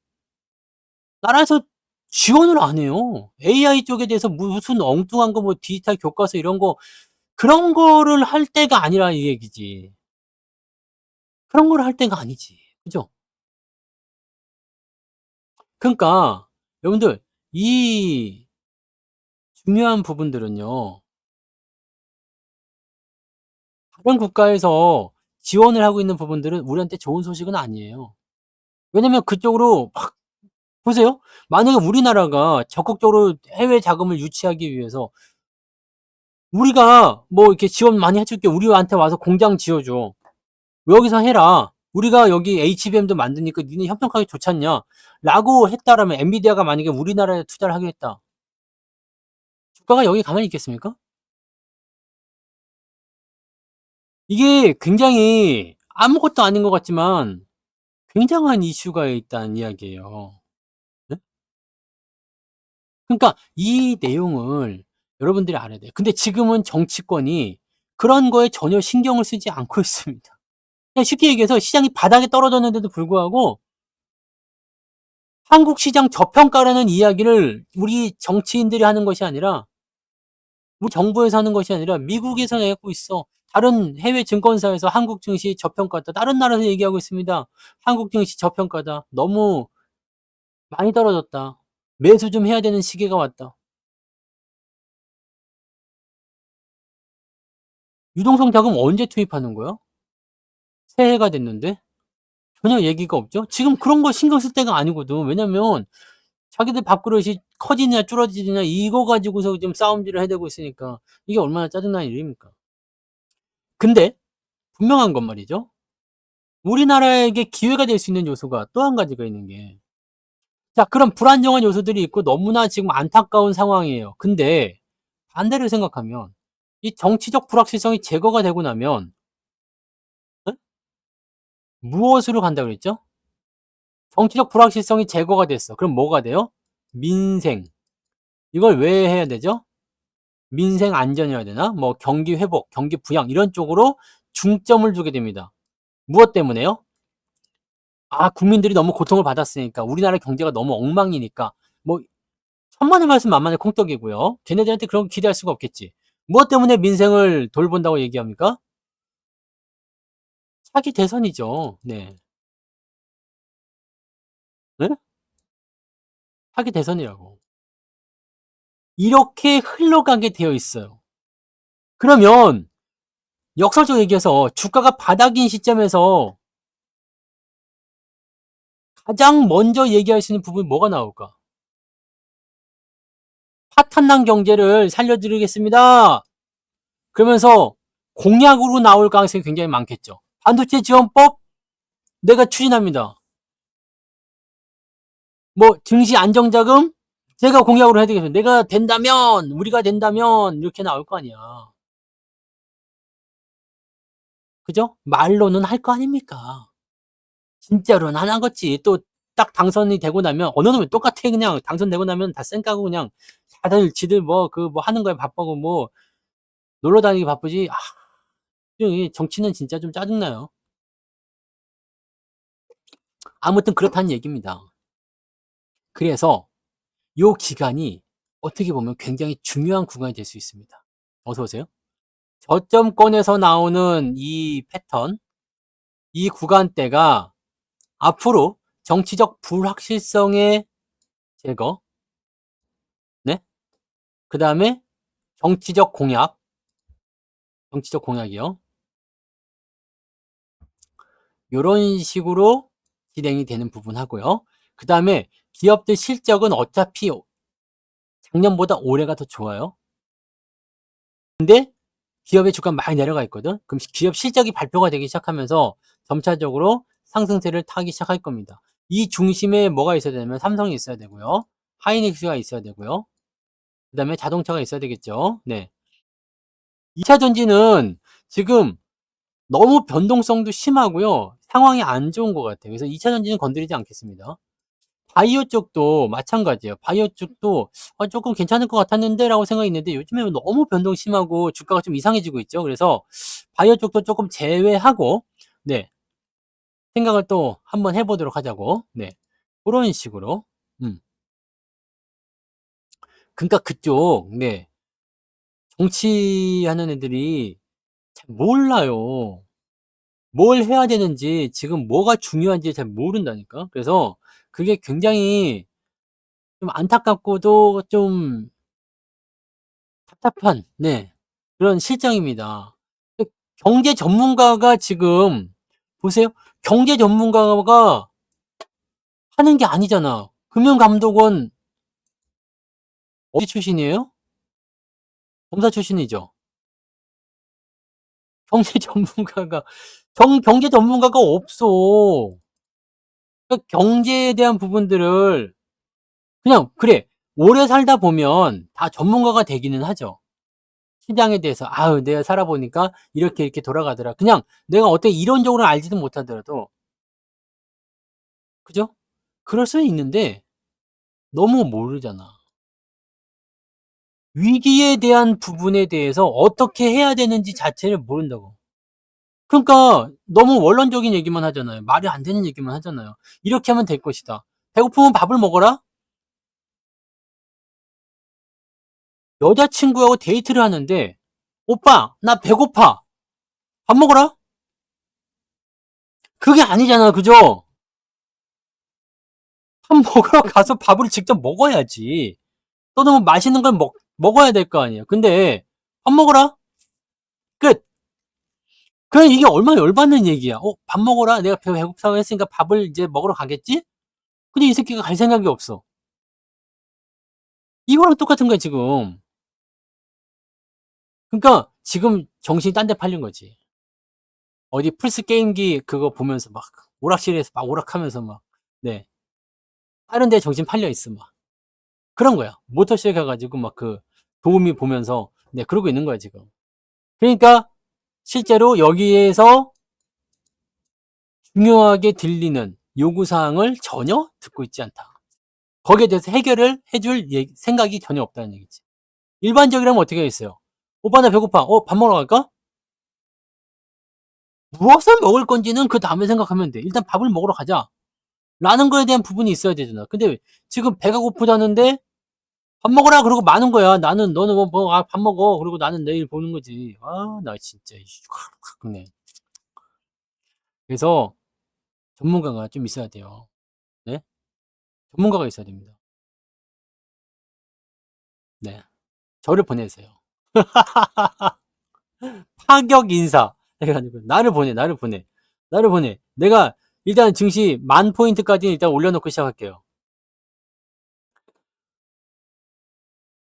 나라에서 지원을 안 해요. AI 쪽에 대해서 무슨 엉뚱한 거 뭐 디지털 교과서 이런 거 그런 거를 할 때가 아니라 이 얘기지. 그런 걸 할 때가 아니지. 그죠? 그러니까 여러분들 이 중요한 부분들은요. 다른 국가에서 지원을 하고 있는 부분들은 우리한테 좋은 소식은 아니에요. 왜냐면 그쪽으로 막 보세요. 만약에 우리나라가 적극적으로 해외 자금을 유치하기 위해서 우리가 뭐 이렇게 지원 많이 해줄게. 우리한테 와서 공장 지어줘. 여기서 해라. 우리가 여기 HBM도 만드니까 니네 협력하기 좋지 않냐? 라고 했다라면 엔비디아가 만약에 우리나라에 투자를 하게 했다. 주가가 여기 가만히 있겠습니까? 이게 굉장히 아무것도 아닌 것 같지만 굉장한 이슈가 있다는 이야기예요. 네? 그러니까 이 내용을 여러분들이 알아야 돼요. 근데 지금은 정치권이 그런 거에 전혀 신경을 쓰지 않고 있습니다. 그냥 쉽게 얘기해서 시장이 바닥에 떨어졌는데도 불구하고 한국 시장 저평가라는 이야기를 우리 정치인들이 하는 것이 아니라 우리 정부에서 하는 것이 아니라 미국에서 내고 있어. 다른 해외 증권사에서 한국 증시 저평가다. 다른 나라에서 얘기하고 있습니다. 한국 증시 저평가다. 너무 많이 떨어졌다. 매수 좀 해야 되는 시기가 왔다. 유동성 자금 언제 투입하는 거야? 새해가 됐는데? 전혀 얘기가 없죠. 지금 그런 거 신경 쓸 때가 아니거든. 왜냐면 자기들 밥그릇이 커지냐 줄어지냐 이거 가지고서 지금 싸움질을 해대고 있으니까 이게 얼마나 짜증나는 일입니까? 근데 분명한 건 말이죠. 우리나라에게 기회가 될 수 있는 요소가 또 한 가지가 있는 게, 자, 그런 불안정한 요소들이 있고 너무나 지금 안타까운 상황이에요. 근데 반대로 생각하면 이 정치적 불확실성이 제거가 되고 나면 어? 무엇으로 간다고 그랬죠? 정치적 불확실성이 제거가 됐어. 그럼 뭐가 돼요? 민생. 이걸 왜 해야 되죠? 민생 안전이어야 되나? 뭐 경기 회복, 경기 부양 이런 쪽으로 중점을 두게 됩니다. 무엇 때문에요? 아, 국민들이 너무 고통을 받았으니까, 우리나라 경제가 너무 엉망이니까. 뭐 천만의 말씀 만만의 콩떡이고요. 걔네들한테 그런 거 기대할 수가 없겠지. 무엇 때문에 민생을 돌본다고 얘기합니까? 차기 대선이죠. 네. 네? 차기 대선이라고. 이렇게 흘러가게 되어 있어요. 그러면 역설적으로 얘기해서 주가가 바닥인 시점에서 가장 먼저 얘기할 수 있는 부분이 뭐가 나올까? 파탄난 경제를 살려드리겠습니다. 그러면서 공약으로 나올 가능성이 굉장히 많겠죠. 반도체 지원법 내가 추진합니다. 뭐 증시 안정자금 제가 공약으로 해드리겠습니다. 내가 된다면, 우리가 된다면 이렇게 나올 거 아니야. 그죠? 말로는 할 거 아닙니까? 진짜로는 안 하겠지. 또 딱 당선이 되고 나면 어느 놈이 똑같아. 그냥 당선되고 나면 다 쌩까고 그냥 다들 지들 뭐 그 뭐 하는 거에 바쁘고 뭐 놀러 다니기 바쁘지. 아, 이 정치는 진짜 좀 짜증나요. 아무튼 그렇다는 얘기입니다. 그래서 요 기간이 어떻게 보면 굉장히 중요한 구간이 될 수 있습니다. 어서 오세요. 저점권에서 나오는 이 패턴, 이 구간대가 앞으로 정치적 불확실성의 제거, 네? 그 다음에 정치적 공약, 정치적 공약이요. 요런 식으로 진행이 되는 부분 하고요. 그 다음에 기업들 실적은 어차피 작년보다 올해가 더 좋아요. 근데 기업의 주가 많이 내려가 있거든. 그럼 기업 실적이 발표가 되기 시작하면서 점차적으로 상승세를 타기 시작할 겁니다. 이 중심에 뭐가 있어야 되냐면 삼성이 있어야 되고요. 하이닉스가 있어야 되고요. 그 다음에 자동차가 있어야 되겠죠. 네. 2차 전지는 지금 너무 변동성도 심하고요. 상황이 안 좋은 것 같아요. 그래서 2차 전지는 건드리지 않겠습니다. 바이오 쪽도 마찬가지예요. 바이오 쪽도 조금 괜찮을 것 같았는데 라고 생각이 있는데 요즘에 너무 변동 심하고 주가가 좀 이상해지고 있죠. 그래서 바이오 쪽도 조금 제외하고 네, 생각을 또 한번 해보도록 하자고. 네, 그런 식으로. 그러니까 그쪽 네, 정치하는 애들이 잘 몰라요. 뭘 해야 되는지 지금 뭐가 중요한지 잘 모른다니까. 그래서 그게 굉장히 좀 안타깝고도 좀 답답한 네, 그런 실정입니다. 경제 전문가가 지금 보세요. 경제 전문가가 하는 게 아니잖아. 금융감독원 어디 출신이에요? 검사 출신이죠. 경제 전문가가 경제 전문가가 없어. 그러니까 경제에 대한 부분들을 그냥 그래. 오래 살다 보면 다 전문가가 되기는 하죠. 시장에 대해서 아유 내가 살아보니까 이렇게 이렇게 돌아가더라. 그냥 내가 어떻게 이론적으로 알지도 못하더라도 그죠? 그럴 수는 있는데 너무 모르잖아. 위기에 대한 부분에 대해서 어떻게 해야 되는지 자체를 모른다고. 그러니까 너무 원론적인 얘기만 하잖아요. 말이 안 되는 얘기만 하잖아요. 이렇게 하면 될 것이다. 배고프면 밥을 먹어라? 여자친구하고 데이트를 하는데 오빠 나 배고파. 밥 먹어라? 그게 아니잖아. 그죠? 밥 먹으러 가서 밥을 직접 먹어야지. 또는 뭐 맛있는 걸 먹어야 될 거 아니에요. 근데 밥 먹어라? 끝. 그냥 이게 얼마나 열받는 얘기야. 밥 먹어라. 내가 배고프다고 했으니까 밥을 이제 먹으러 가겠지? 근데 이 새끼가 갈 생각이 없어. 이거랑 똑같은 거야, 지금. 그러니까 지금 정신이 딴 데 팔린 거지. 어디 플스 게임기 그거 보면서 막 오락실에서 막 오락하면서 막 네. 다른 데 정신 팔려 있어 막. 그런 거야. 모터쇼에 가가지고 막 그 도우미 보면서 네, 그러고 있는 거야, 지금. 그러니까 실제로 여기에서 중요하게 들리는 요구사항을 전혀 듣고 있지 않다. 거기에 대해서 해결을 해줄 생각이 전혀 없다는 얘기지. 일반적이라면 어떻게 하겠어요? 오빠 나 배고파. 밥 먹으러 갈까? 무엇을 먹을 건지는 그 다음에 생각하면 돼. 일단 밥을 먹으러 가자. 라는 거에 대한 부분이 있어야 되잖아. 근데 지금 배가 고프다는데 밥 먹어라 그러고 마는 거야. 너는 밥 먹어. 그리고 나는 내일 보는 거지. 나 진짜 네. 그래서 전문가가 좀 있어야 돼요. 네? 전문가가 있어야 됩니다. 네. 저를 보내세요. 파격 인사 해가지고 나를 보내. 내가 일단 증시 10,000포인트까지 일단 올려놓고 시작할게요.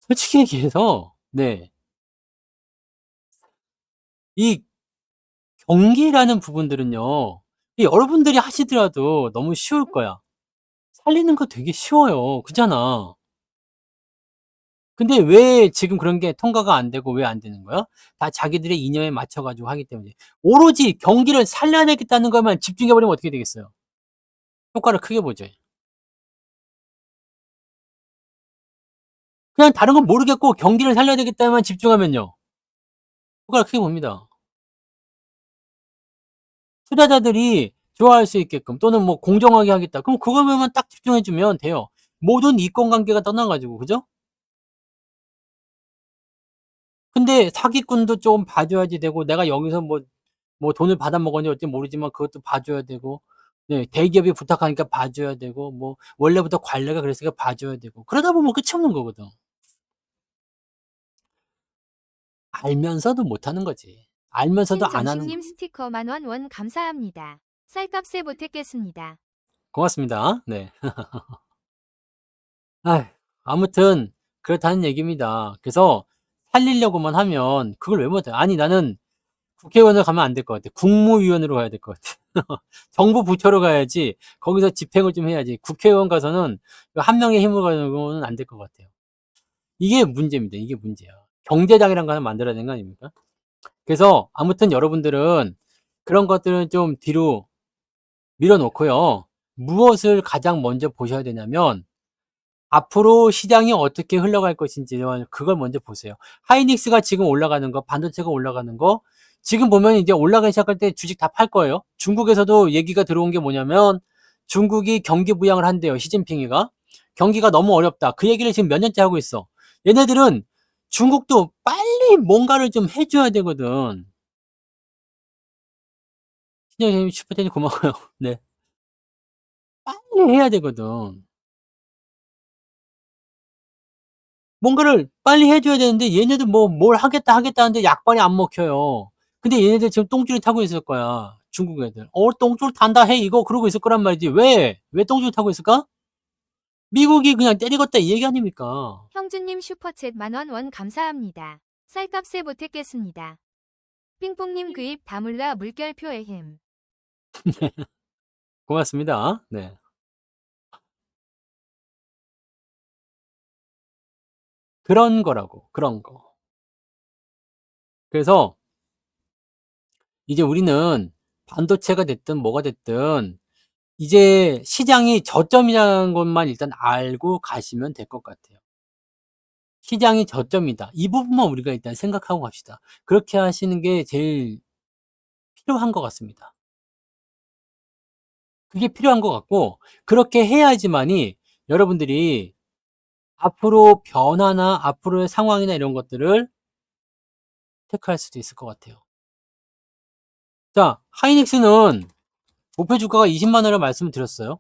솔직히 얘기해서 네. 이 경기라는 부분들은요. 여러분들이 하시더라도 너무 쉬울 거야. 살리는 거 되게 쉬워요. 그잖아. 근데 왜 지금 그런 게 통과가 안 되고 왜 안 되는 거야? 다 자기들의 이념에 맞춰 가지고 하기 때문에. 오로지 경기를 살려내겠다는 것만 집중해 버리면 어떻게 되겠어요? 효과를 크게 보죠. 그냥 다른 건 모르겠고 경기를 살려야 되겠다만 집중하면요. 효과를 크게 봅니다. 투자자들이 좋아할 수 있게끔 또는 뭐 공정하게 하겠다. 그럼 그거만 딱 집중해 주면 돼요. 모든 이권 관계가 떠나 가지고 그죠? 근데 사기꾼도 좀 봐줘야지 되고 내가 여기서 뭐 돈을 받아 먹었는지 어찌 모르지만 그것도 봐줘야 되고 네, 대기업이 부탁하니까 봐줘야 되고 뭐 원래부터 관례가 그랬으니까 봐줘야 되고 그러다 보면 끝이 없는 거거든. 알면서도 못하는 거지. 알면서도 안 하는 거. 신정식님 스티커 10,000원 원 감사합니다. 쌀값에 보태겠습니다. 고맙습니다. 네. 아휴, 아무튼 그렇다는 얘기입니다. 그래서 살리려고만 하면 그걸 왜 못해? 아니 나는 국회의원으로 가면 안 될 것 같아. 국무위원으로 가야 될 것 같아. 정부 부처로 가야지. 거기서 집행을 좀 해야지. 국회의원 가서는 한 명의 힘을 가지고는 안 될 것 같아요. 이게 문제입니다. 이게 문제야. 경제장이란 거 하나 만들어야 되는 거 아닙니까? 그래서 아무튼 여러분들은 그런 것들은 좀 뒤로 밀어놓고요. 무엇을 가장 먼저 보셔야 되냐면 앞으로 시장이 어떻게 흘러갈 것인지 그걸 먼저 보세요. 하이닉스가 지금 올라가는 거, 반도체가 올라가는 거, 지금 보면 이제 올라가기 시작할 때 주식 다 팔 거예요. 중국에서도 얘기가 들어온 게 뭐냐면 중국이 경기 부양을 한대요. 시진핑이가. 경기가 너무 어렵다. 그 얘기를 지금 몇 년째 하고 있어. 얘네들은 중국도 빨리 뭔가를 좀 해줘야 되거든. 신영님 슈퍼챗님 고마워요. 네. 빨리 해야 되거든. 뭔가를 빨리 해줘야 되는데 얘네들 뭐 뭘 하겠다 하는데 약발이 안 먹혀요. 근데 얘네들 지금 똥줄이 타고 있을 거야. 중국 애들. 똥줄 탄다 해 이거 그러고 있을 거란 말이지. 왜? 왜 똥줄 타고 있을까? 미국이 그냥 때리겠다 이 얘기 아닙니까? 형준님 슈퍼챗 10,000원 원 감사합니다. 쌀값에 보태겠습니다. 핑퐁님 그입 다물라 물결표의 힘. 고맙습니다. 네. 그런 거라고. 그런 거. 그래서 이제 우리는 반도체가 됐든 뭐가 됐든 이제 시장이 저점이라는 것만 일단 알고 가시면 될 것 같아요. 시장이 저점이다. 이 부분만 우리가 일단 생각하고 갑시다. 그렇게 하시는 게 제일 필요한 것 같습니다. 그게 필요한 것 같고 그렇게 해야지만이 여러분들이 앞으로 변화나 앞으로의 상황이나 이런 것들을 체크할 수도 있을 것 같아요. 자, 하이닉스는 목표 주가가 20만 원을 말씀을 드렸어요.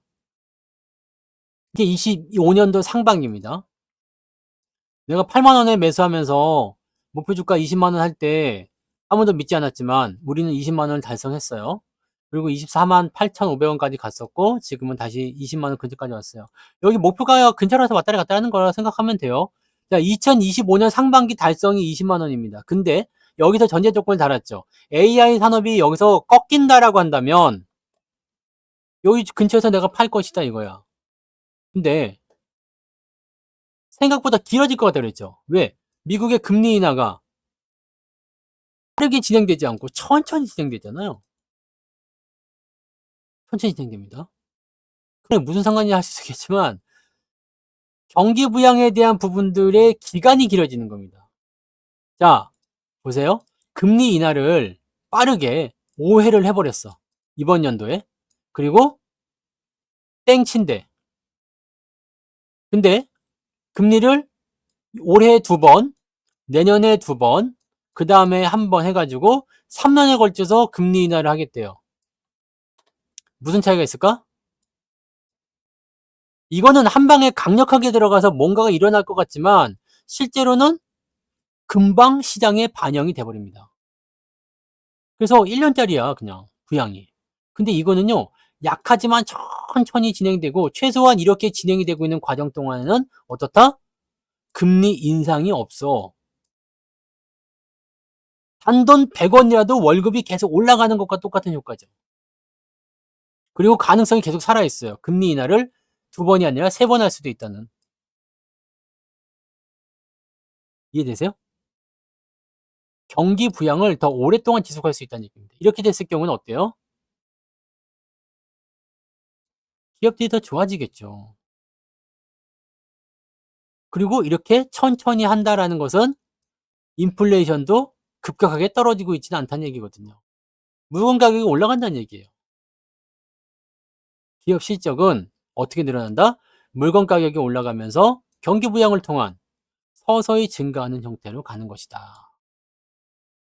이게 25년도 상반기입니다. 내가 8만 원에 매수하면서 목표 주가 20만 원 할 때 아무도 믿지 않았지만 우리는 20만 원을 달성했어요. 그리고 24만 8,500원까지 갔었고 지금은 다시 20만 원 근처까지 왔어요. 여기 목표가 근처라서 왔다리 갔다 하는 거라 생각하면 돼요. 자, 2025년 상반기 달성이 20만 원입니다. 근데 여기서 전제 조건을 달았죠. AI 산업이 여기서 꺾인다라고 한다면 여기 근처에서 내가 팔 것이다 이거야. 근데 생각보다 길어질 것 같다 그랬죠. 왜? 미국의 금리 인하가 빠르게 진행되지 않고 천천히 진행되잖아요. 천천히 진행됩니다. 그게 무슨 상관이냐 할 수 있겠지만 경기 부양에 대한 부분들의 기간이 길어지는 겁니다. 자, 보세요. 금리 인하를 빠르게 5회를 해버렸어. 이번 연도에. 그리고 땡친데. 근데 금리를 올해 2번, 내년에 2번, 그 다음에 한 번 해가지고 3년에 걸쳐서 금리 인하를 하겠대요. 무슨 차이가 있을까? 이거는 한 방에 강력하게 들어가서 뭔가가 일어날 것 같지만 실제로는 금방 시장에 반영이 돼버립니다. 그래서 1년짜리야 그냥 부양이. 근데 이거는요 약하지만 천천히 진행되고 최소한 이렇게 진행이 되고 있는 과정 동안에는 어떻다? 금리 인상이 없어. 단돈 100원이라도 월급이 계속 올라가는 것과 똑같은 효과죠. 그리고 가능성이 계속 살아있어요. 금리 인하를 2번이 아니라 3번 할 수도 있다는. 이해되세요? 경기 부양을 더 오랫동안 지속할 수 있다는 얘기입니다. 이렇게 됐을 경우는 어때요? 기업들이 더 좋아지겠죠. 그리고 이렇게 천천히 한다라는 것은 인플레이션도 급격하게 떨어지고 있지는 않다는 얘기거든요. 물건 가격이 올라간다는 얘기예요. 기업 실적은 어떻게 늘어난다? 물건 가격이 올라가면서 경기 부양을 통한 서서히 증가하는 형태로 가는 것이다.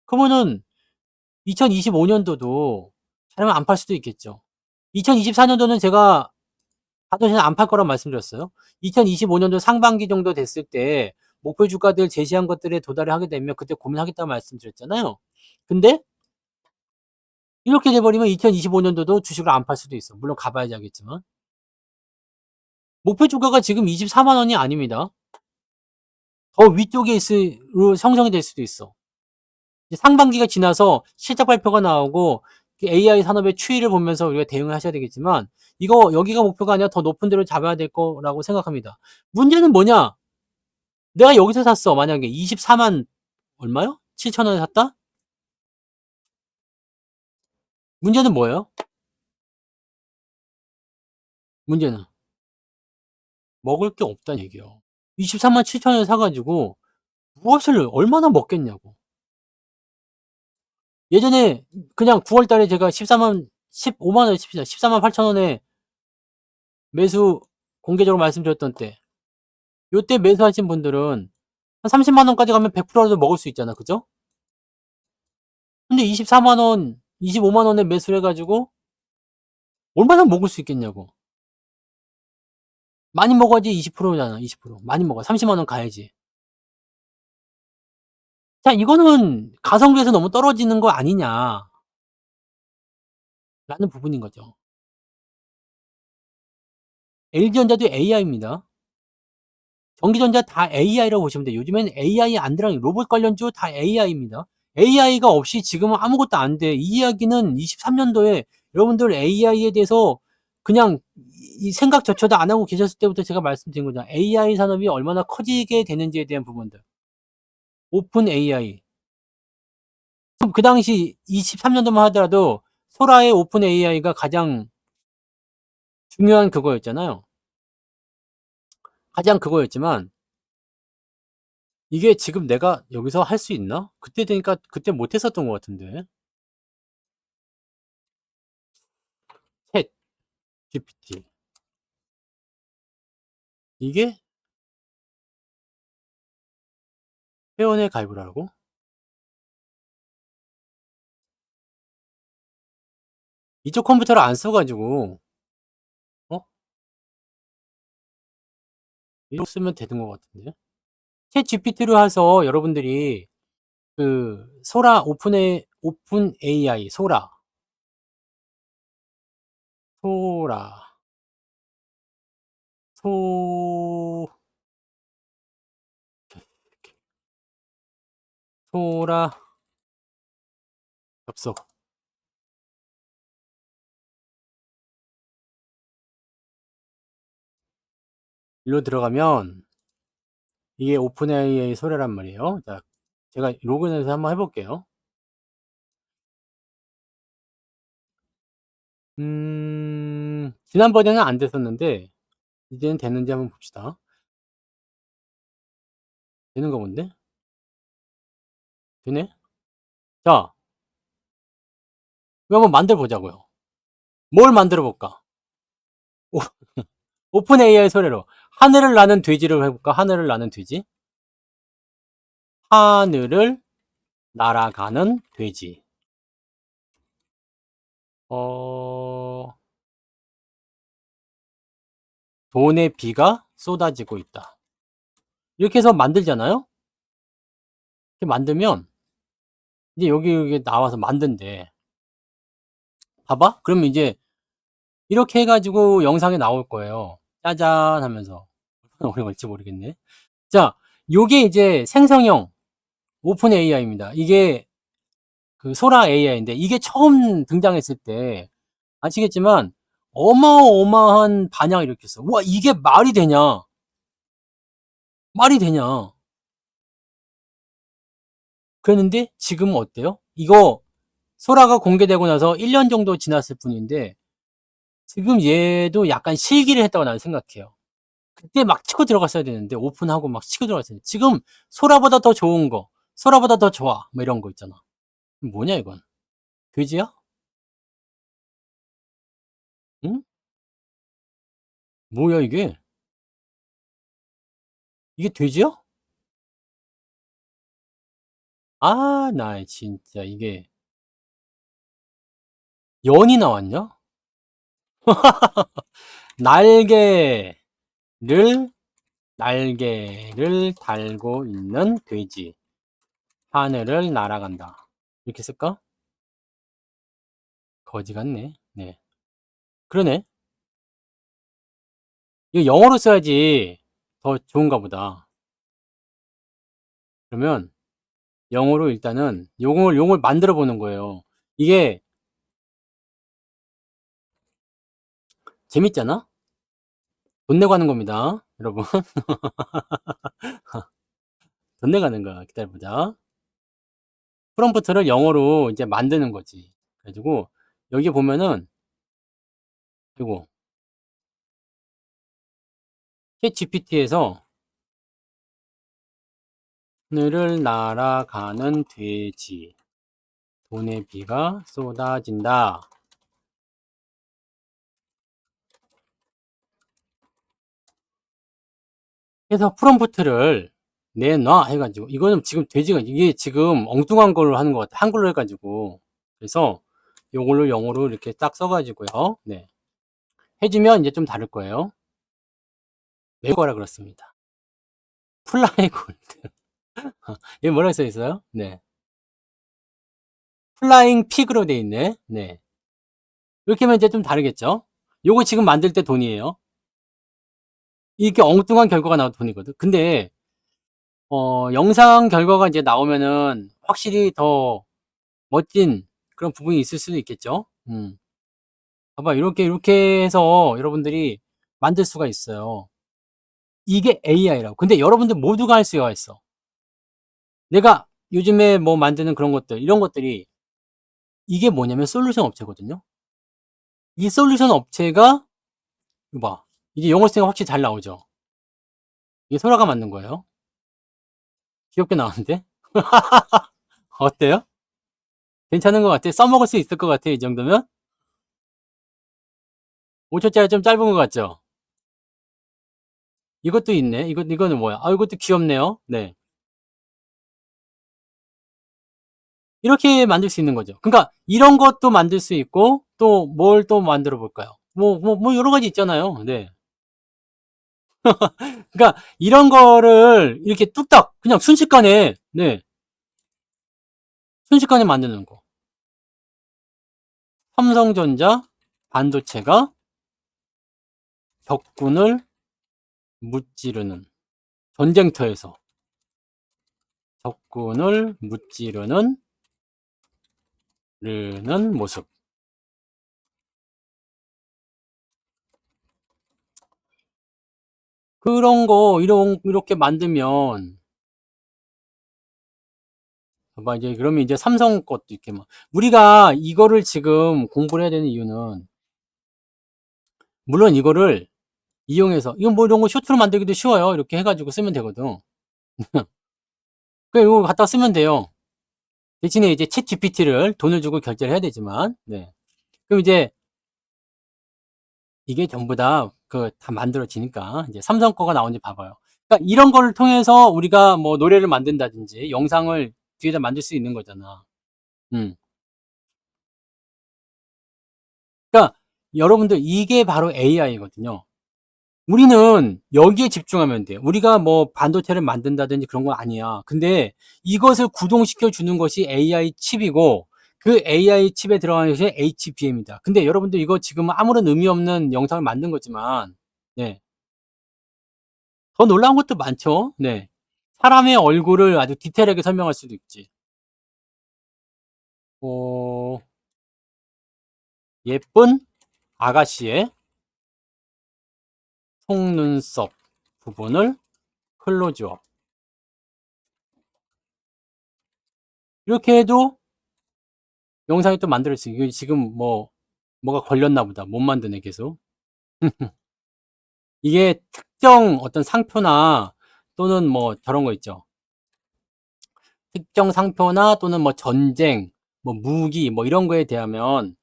그러면은 2025년도도 잘하면 안 팔 수도 있겠죠. 2024년도는 제가 사도시는 안 팔 거라고 말씀드렸어요. 2025년도 상반기 정도 됐을 때 목표 주가들 제시한 것들에 도달을 하게 되면 그때 고민하겠다고 말씀드렸잖아요. 근데 이렇게 돼 버리면 2025년도도 주식을 안 팔 수도 있어. 물론 가 봐야지 알겠지만. 목표 주가가 지금 24만 원이 아닙니다. 더 위쪽에 있으로 형성이 될 수도 있어. 이제 상반기가 지나서 실적 발표가 나오고 AI 산업의 추이를 보면서 우리가 대응을 하셔야 되겠지만 이거 여기가 목표가 아니라 더 높은 데로 잡아야 될 거라고 생각합니다. 문제는 뭐냐? 내가 여기서 샀어. 만약에 24만 얼마요? 7천 원에 샀다? 문제는 뭐예요? 문제는 먹을 게 없다는 얘기예요. 23만 7천 원에 사가지고 무엇을 얼마나 먹겠냐고. 예전에 그냥 9월 달에 제가 15만 원 칩시다. 14만 8천 원에 매수 공개적으로 말씀드렸던 때 요때 매수하신 분들은 한 30만 원까지 가면 100%라도 먹을 수 있잖아. 그죠? 근데 24만 원, 25만 원에 매수를 해가지고 얼마나 먹을 수 있겠냐고. 많이 먹어야지 20%잖아. 20%. 많이 먹어. 30만 원 가야지. 자, 이거는 가성비에서 너무 떨어지는 거 아니냐. 라는 부분인 거죠. LG전자도 AI입니다. 전기전자 다 AI라고 보시면 돼요. 요즘에는 AI 안 들어가는 로봇 관련주 다 AI입니다. AI가 없이 지금은 아무것도 안 돼. 이 이야기는 23년도에 여러분들 AI에 대해서 그냥 이 생각조차도 안 하고 계셨을 때부터 제가 말씀드린 거죠. AI 산업이 얼마나 커지게 되는지에 대한 부분들. 오픈 AI. 그 당시 23년도만 하더라도 소라의 오픈 AI가 가장 중요한 그거였잖아요. 가장 그거였지만 이게 지금 내가 여기서 할 수 있나? 그때 되니까 그때 못 했었던 것 같은데. GPT. 이게 회원에 가입을 하라고? 이쪽 컴퓨터를 안 써가지고, 어? 이거 쓰면 되는 것 같은데? 챗 GPT로 해서 여러분들이 그 소라 오픈 AI 소라 소라 소 소라 접속. 일로 들어가면 이게 오픈 AI 소라란 말이에요. 자, 제가 로그인해서 한번 해볼게요. 지난번에는 안 됐었는데 이제는 됐는지 한번 봅시다. 되는가 본데? 되네? 자, 이거 한번 만들어 보자고요. 뭘 만들어 볼까? 오픈 AI 소리로 하늘을 나는 돼지를 해볼까? 하늘을 나는 돼지. 하늘을 날아가는 돼지. 돈의 비가 쏟아지고 있다. 이렇게 해서 만들잖아요? 이렇게 만들면 이제 여기 나와서 만든대. 봐봐? 그러면 이제 이렇게 해가지고 영상에 나올 거예요. 짜잔 하면서. 오래 걸릴지 모르겠네. 자, 요게 이제 생성형 오픈 AI입니다. 이게 그 소라 AI인데 이게 처음 등장했을 때 아시겠지만 어마어마한 반향을 일으켰어. 와, 이게 말이 되냐? 말이 되냐? 그랬는데 지금은 어때요? 이거 소라가 공개되고 나서 1년 정도 지났을 뿐인데 지금 얘도 약간 실기를 했다고 나는 생각해요. 그때 막 치고 들어갔어야 되는데 오픈하고 막 치고 들어갔어야 되는데 지금 소라보다 더 좋은 거, 소라보다 더 좋아 뭐 이런 거 있잖아. 뭐냐 이건? 돼지야? 응? 뭐야 이게? 이게 돼지야? 아, 나 진짜 이게 연이 나왔냐? 날개를 날개를 달고 있는 돼지. 하늘을 날아간다. 이렇게 쓸까? 거지 같네. 네. 그러네. 이거 영어로 써야지 더 좋은가 보다. 그러면 영어로 일단은 용을 만들어 보는 거예요. 이게 재밌잖아? 돈 내고 하는 겁니다. 여러분. 돈 내고 하는 거야. 기다려보자. 프롬프트를 영어로 이제 만드는 거지. 그래가지고 여기 보면은 이거 챗 GPT에서 하늘을 날아가는 돼지. 돈의 비가 쏟아진다. 해서 프롬프트를 내놔 해가지고 이거는 지금 돼지가 이게 지금 엉뚱한 걸로 하는 것 같아. 한글로 해가지고 그래서 요걸로 영어로 이렇게 딱 써가지고요. 네. 해주면 이제 좀 다를 거예요. 외울 거라 그렇습니다. 플라이 골드. 이게 뭐라고 써 있어요? 네. 플라잉 픽으로 돼 있네. 네. 이렇게 하면 이제 좀 다르겠죠? 요거 지금 만들 때 돈이에요. 이게 엉뚱한 결과가 나와도 돈이거든. 근데 영상 결과가 이제 나오면은 확실히 더 멋진 그런 부분이 있을 수도 있겠죠. 봐봐, 이렇게 해서 여러분들이 만들 수가 있어요. 이게 AI라고. 근데 여러분들 모두가 할 수가 있어. 내가 요즘에 뭐 만드는 그런 것들, 이런 것들이 이게 뭐냐면 솔루션 업체거든요. 이 솔루션 업체가 이거 봐. 이게 영어 쓰기가 확실히 잘 나오죠. 이게 소라가 만든 거예요. 귀엽게 나왔는데? 어때요? 괜찮은 것 같아? 써먹을 수 있을 것 같아, 이 정도면? 5초짜리 좀 짧은 것 같죠? 이것도 있네. 이거는 뭐야? 아, 이것도 귀엽네요. 네. 이렇게 만들 수 있는 거죠. 그러니까 이런 것도 만들 수 있고 또 뭘 또 만들어 볼까요? 뭐 여러 가지 있잖아요. 네. 그러니까 이런 거를 이렇게 뚝딱 그냥 순식간에 네. 순식간에 만드는 거. 삼성전자 반도체가 적군을 무찌르는 전쟁터에서 적군을 무찌르는 모습. 그런 거 이렇게 만들면 봐봐 이제 그러면 이제 삼성 것도 이렇게 막 우리가 이거를 지금 공부를 해야 되는 이유는 물론 이거를 이용해서 이건 뭐 이런 거 쇼트로 만들기도 쉬워요. 이렇게 해가지고 쓰면 되거든. 그냥 이거 갖다 쓰면 돼요. 대신에 이제 챗 GPT를 돈을 주고 결제를 해야 되지만, 네. 그럼 이제 이게 전부 다 다 만들어지니까 이제 삼성 거가 나오는지 봐봐요. 그러니까 이런 걸 통해서 우리가 뭐 노래를 만든다든지 영상을 뒤에다 만들 수 있는 거잖아. 음. 그러니까 여러분들 이게 바로 AI거든요. 우리는 여기에 집중하면 돼. 우리가 뭐 반도체를 만든다든지 그런 건 아니야. 근데 이것을 구동시켜 주는 것이 AI 칩이고 그 AI 칩에 들어가는 것이 HBM이다. 근데 여러분들 이거 지금 아무런 의미 없는 영상을 만든 거지만, 네. 더 놀라운 것도 많죠. 네. 사람의 얼굴을 아주 디테일하게 설명할 수도 있지. 어, 예쁜 아가씨의 속눈썹 부분을 클로즈업. 이렇게 해도 영상이 또 만들어질 수 이게 지금 뭐가 걸렸나 보다. 못 만드네, 계속. 이게 특정 어떤 상표나 또는 뭐 저런 거 있죠. 특정 상표나 또는 뭐 전쟁, 뭐 무기, 뭐 이런 거에 대하면,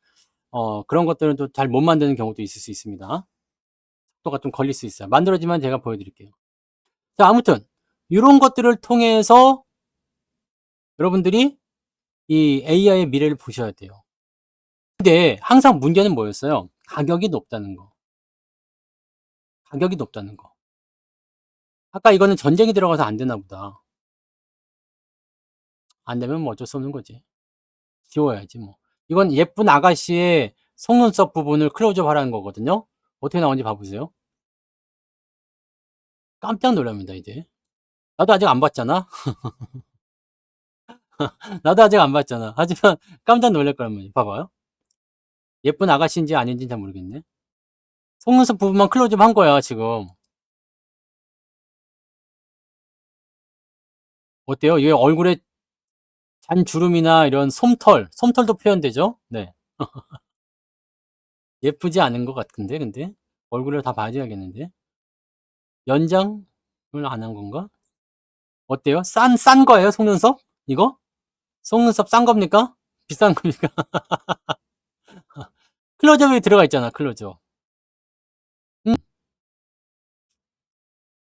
그런 것들은 또 잘 못 만드는 경우도 있을 수 있습니다. 속도가 좀 걸릴 수 있어요. 만들어지면 제가 보여드릴게요. 자, 아무튼, 이런 것들을 통해서 여러분들이 이 AI의 미래를 보셔야 돼요. 근데 항상 문제는 뭐였어요? 가격이 높다는 거. 가격이 높다는 거. 아까 이거는 전쟁이 들어가서 안 되나 보다. 안 되면 뭐 어쩔 수 없는 거지. 지워야지 뭐. 이건 예쁜 아가씨의 속눈썹 부분을 클로즈업 하라는 거거든요. 어떻게 나오는지 봐보세요. 깜짝 놀랍니다, 이제. 나도 아직 안 봤잖아? 나도 아직 안 봤잖아. 하지만 깜짝 놀랄 거란 말이야. 봐봐요. 예쁜 아가씨인지 아닌지 잘 모르겠네. 속눈썹 부분만 클로즈업 한 거야, 지금. 어때요? 이 얼굴에 잔 주름이나 이런 솜털도 표현되죠? 네. 예쁘지 않은 것 같은데, 근데? 얼굴을 다 봐줘야겠는데? 연장을 안 한 건가? 어때요? 싼 거예요, 속눈썹? 이거? 속눈썹 싼 겁니까? 비싼 겁니까? 클로즈업에 들어가 있잖아, 클로즈업.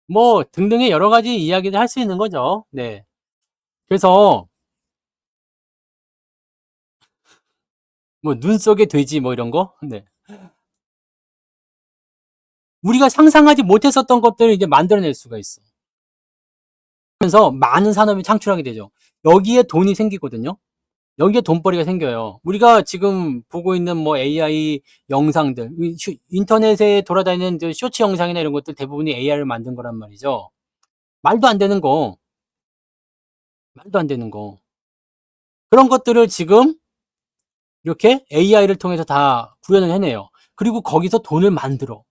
뭐, 등등의 여러 가지 이야기를 할 수 있는 거죠. 네. 그래서, 뭐, 눈 속에 돼지, 뭐, 이런 거? 네. 우리가 상상하지 못했었던 것들을 이제 만들어낼 수가 있어. 그래서 많은 산업이 창출하게 되죠. 여기에 돈이 생기거든요. 여기에 돈벌이가 생겨요. 우리가 지금 보고 있는 뭐 AI 영상들, 인터넷에 돌아다니는 쇼츠 영상이나 이런 것들 대부분이 AI를 만든 거란 말이죠. 말도 안 되는 거, 말도 안 되는 거. 그런 것들을 지금 이렇게 AI를 통해서 다 구현을 해내요. 그리고 거기서 돈을 만들어.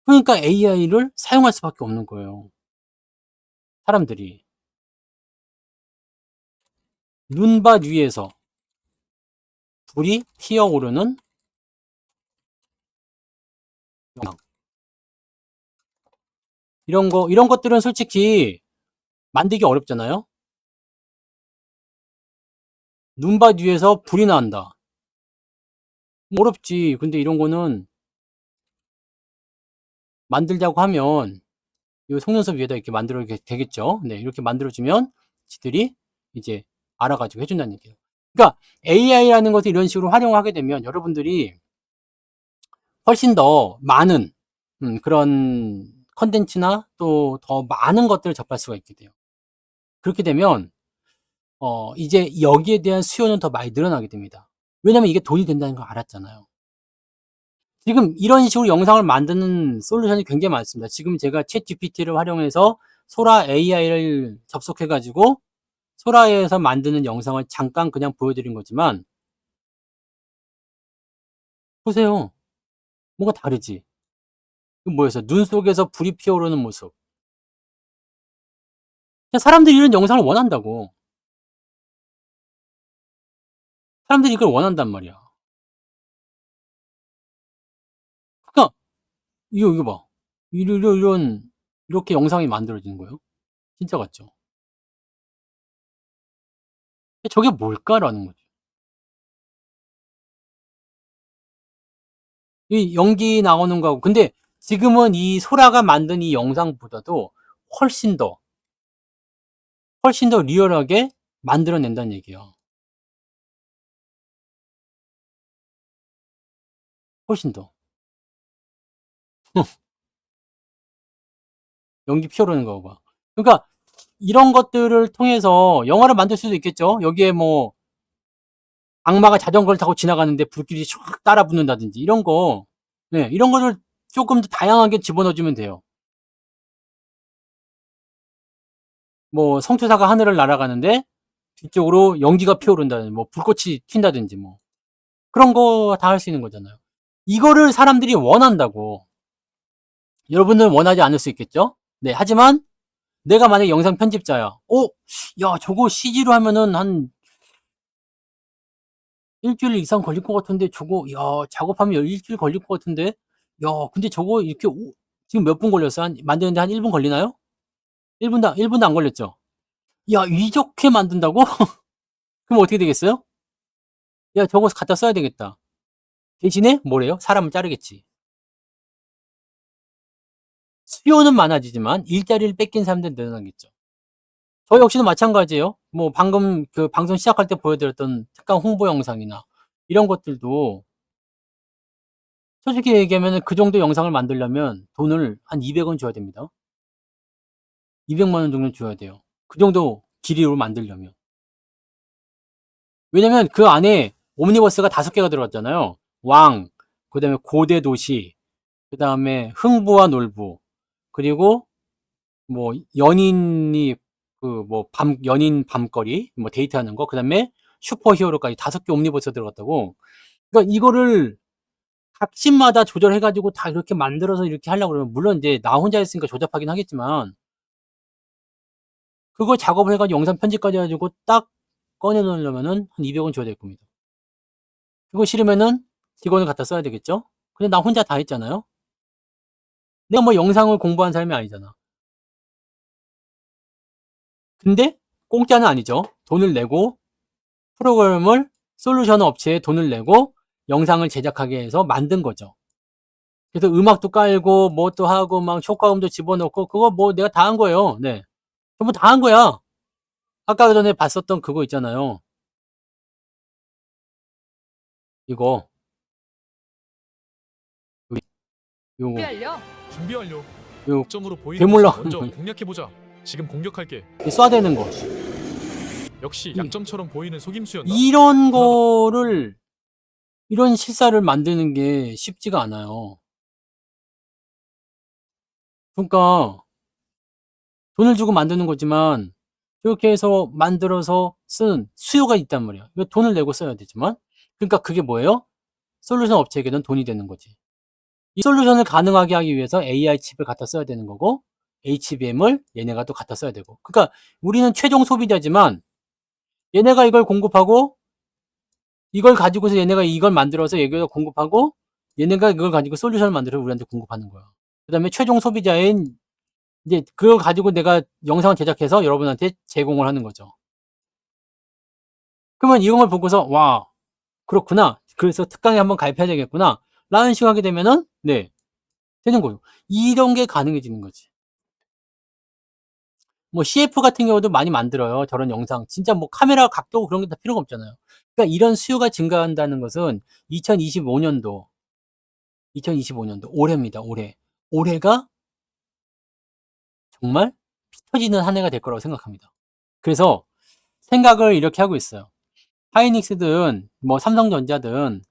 그러니까 AI를 사용할 수밖에 없는 거예요. 사람들이. 눈밭 위에서 불이 피어오르는 영상. 이런 것들은 솔직히 만들기 어렵잖아요? 눈밭 위에서 불이 난다. 어렵지. 근데 이런 거는 만들자고 하면 요 속눈썹 위에다 이렇게 만들어 되겠죠. 네, 이렇게 만들어주면 지들이 이제 알아가지고 해준다는 얘기예요. 그러니까 AI라는 것을 이런 식으로 활용하게 되면 여러분들이 훨씬 더 많은 그런 컨텐츠나 또 더 많은 것들을 접할 수가 있게 돼요. 그렇게 되면 이제 여기에 대한 수요는 더 많이 늘어나게 됩니다. 왜냐면 이게 돈이 된다는 걸 알았잖아요. 지금 이런 식으로 영상을 만드는 솔루션이 굉장히 많습니다. 지금 제가 챗GPT를 활용해서 소라 AI를 접속해 가지고 소라에서 만드는 영상을 잠깐 그냥 보여드린 거지만 보세요. 뭔가 다르지? 그 뭐였어요? 눈 속에서 불이 피어오르는 모습. 그냥 사람들이 이런 영상을 원한다고. 사람들이 이걸 원한단 말이야. 그러니까 이거 봐. 이렇게 영상이 만들어지는 거예요. 진짜 같죠? 저게 뭘까라는 거죠. 이 연기 나오는 거하고 근데 지금은 이 소라가 만든 이 영상보다도 훨씬 더 훨씬 더 리얼하게 만들어낸다는 얘기야. 훨씬 더. 연기 피어오르는 거 봐. 그러니까 이런 것들을 통해서 영화를 만들 수도 있겠죠. 여기에 뭐 악마가 자전거를 타고 지나가는데 불길이 쫙 따라 붙는다든지 이런 거. 네, 이런 거를 조금 더 다양하게 집어넣어 주면 돼요. 뭐 성투사가 하늘을 날아가는데 뒤쪽으로 연기가 피어오른다든지 뭐 불꽃이 튄다든지 뭐 그런 거 다 할 수 있는 거잖아요. 이거를 사람들이 원한다고. 여러분들은 원하지 않을 수 있겠죠? 네, 하지만 내가 만약에 영상 편집자야. 야, 저거 CG로 하면은 한 일주일 이상 걸릴 것 같은데 저거 야, 작업하면 일주일 걸릴 것 같은데. 야, 근데 저거 이렇게 지금 몇 분 걸렸어? 만드는데 한 1분 걸리나요? 1분도 안 걸렸죠? 야, 이렇게 만든다고? 그럼 어떻게 되겠어요? 야, 저거 갖다 써야 되겠다. 대신에 뭐래요? 사람을 자르겠지. 수요는 많아지지만 일자리를 뺏긴 사람들은 늘어나겠죠. 저 역시도 마찬가지예요. 뭐 방금 그 방송 시작할 때 보여드렸던 특강 홍보 영상이나 이런 것들도 솔직히 얘기하면 그 정도 영상을 만들려면 돈을 한 200원 줘야 됩니다. 200만 원 정도 줘야 돼요. 그 정도 길이로 만들려면. 왜냐면 그 안에 옴니버스가 5개가 들어갔잖아요. 왕, 그 다음에 고대 도시, 그 다음에 흥부와 놀부, 그리고 뭐 연인이 그 뭐 연인 밤거리, 뭐 데이트하는 거, 그 다음에 슈퍼히어로까지 5개 옴니버스가 들어갔다고. 그러니까 이거를 각신마다 조절해가지고 다 이렇게 만들어서 이렇게 하려고 그러면 물론 이제 나 혼자 했으니까 조잡하긴 하겠지만 그거 작업을 해가지고 영상 편집까지 해가지고 딱 꺼내놓으려면은 한 200원 줘야 될 겁니다. 그거 싫으면은 직원을 갖다 써야 되겠죠? 근데 나 혼자 다 했잖아요? 내가 뭐 영상을 공부한 사람이 아니잖아. 근데 공짜는 아니죠. 돈을 내고 프로그램을 솔루션 업체에 돈을 내고 영상을 제작하게 해서 만든 거죠. 그래서 음악도 깔고 뭐 또 하고 막 효과음도 집어넣고 그거 뭐 내가 다 한 거예요. 네. 전부 다 한 거야. 아까 전에 봤었던 그거 있잖아요. 이거 요거 별요. 준비 완료. 요 점으로 보이는 괴물 곳을 나오는 먼저 거. 공략해보자. 지금 공격할게. 쏴대는 거. 역시 약점처럼 보이는 속임수였나? 이런 거를 이런 실사를 만드는 게 쉽지가 않아요. 그러니까 돈을 주고 만드는 거지만 이렇게 해서 만들어서 쓰는 수요가 있단 말이야. 이거 돈을 내고 써야 되지만 그러니까 그게 뭐예요? 솔루션 업체에게는 돈이 되는 거지. 이 솔루션을 가능하게 하기 위해서 AI 칩을 갖다 써야 되는 거고 HBM을 얘네가 또 갖다 써야 되고. 그러니까 우리는 최종 소비자지만 얘네가 이걸 공급하고 이걸 가지고서 얘네가 이걸 만들어서 얘가 공급하고 얘네가 이걸 가지고 솔루션을 만들어서 우리한테 공급하는 거야. 그 다음에 최종 소비자인 이제 그걸 가지고 내가 영상을 제작해서 여러분한테 제공을 하는 거죠. 그러면 이런 걸 보고서 와 그렇구나. 그래서 특강에 한번 가입해야 되겠구나. 라는 식으로 하게 되면은, 네, 되는 거예요. 이런 게 가능해지는 거지. 뭐 CF 같은 경우도 많이 만들어요. 저런 영상. 진짜 뭐 카메라 각도 그런 게 다 필요가 없잖아요. 그러니까 이런 수요가 증가한다는 것은 2025년도 올해입니다. 올해가 정말 피 터지는 한 해가 될 거라고 생각합니다. 그래서 생각을 이렇게 하고 있어요. 하이닉스든 뭐 삼성전자는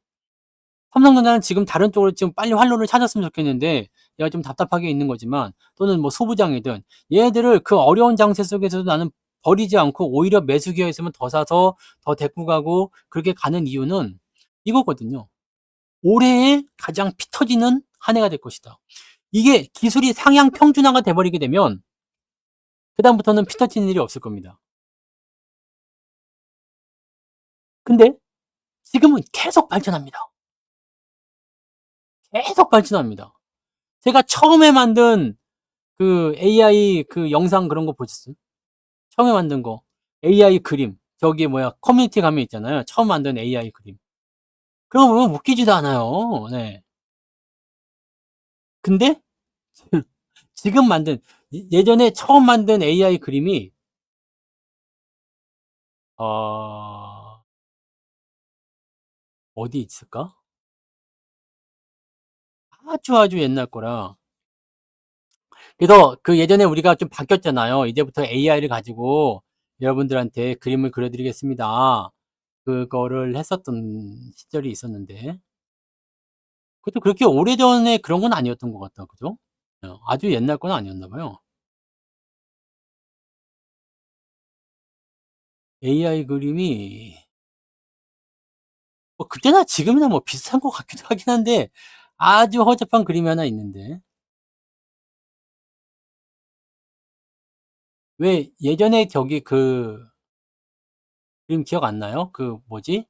지금 다른 쪽으로 지금 빨리 활로를 찾았으면 좋겠는데 얘가 좀 답답하게 있는 거지만, 또는 뭐 소부장이든 얘네들을 그 어려운 장세 속에서도 나는 버리지 않고 오히려 매수 기회가 있으면 더 사서 더 데리고 가고 그렇게 가는 이유는 이거거든요. 올해의 가장 피 터지는 한 해가 될 것이다. 이게 기술이 상향 평준화가 돼버리게 되면 그다음부터는 피 터지는 일이 없을 겁니다. 근데 지금은 계속 발전합니다. 계속 발전합니다. 제가 처음에 만든 그 AI 그 영상 그런 거 보셨어요? 처음에 만든 거. AI 그림. 저기 뭐야, 커뮤니티 가면 있잖아요. 처음 만든 AI 그림. 그런 거 보면 웃기지도 않아요. 네. 근데 지금 만든, 예전에 처음 만든 AI 그림이, 어, 어디 있을까? 아주 옛날 거라. 그래서 그 예전에 우리가 좀 바뀌었잖아요. 이제부터 AI를 가지고 여러분들한테 그림을 그려드리겠습니다. 그거를 했었던 시절이 있었는데, 그것도 그렇게 오래전에 그런 건 아니었던 것 같다. 그죠? 아주 옛날 건 아니었나 봐요. AI 그림이 뭐 그때나 지금이나 뭐 비슷한 것 같기도 하긴 한데, 아주 허접한 그림이 하나 있는데, 왜 예전에 저기 그 그림 기억 안 나요? 그 뭐지?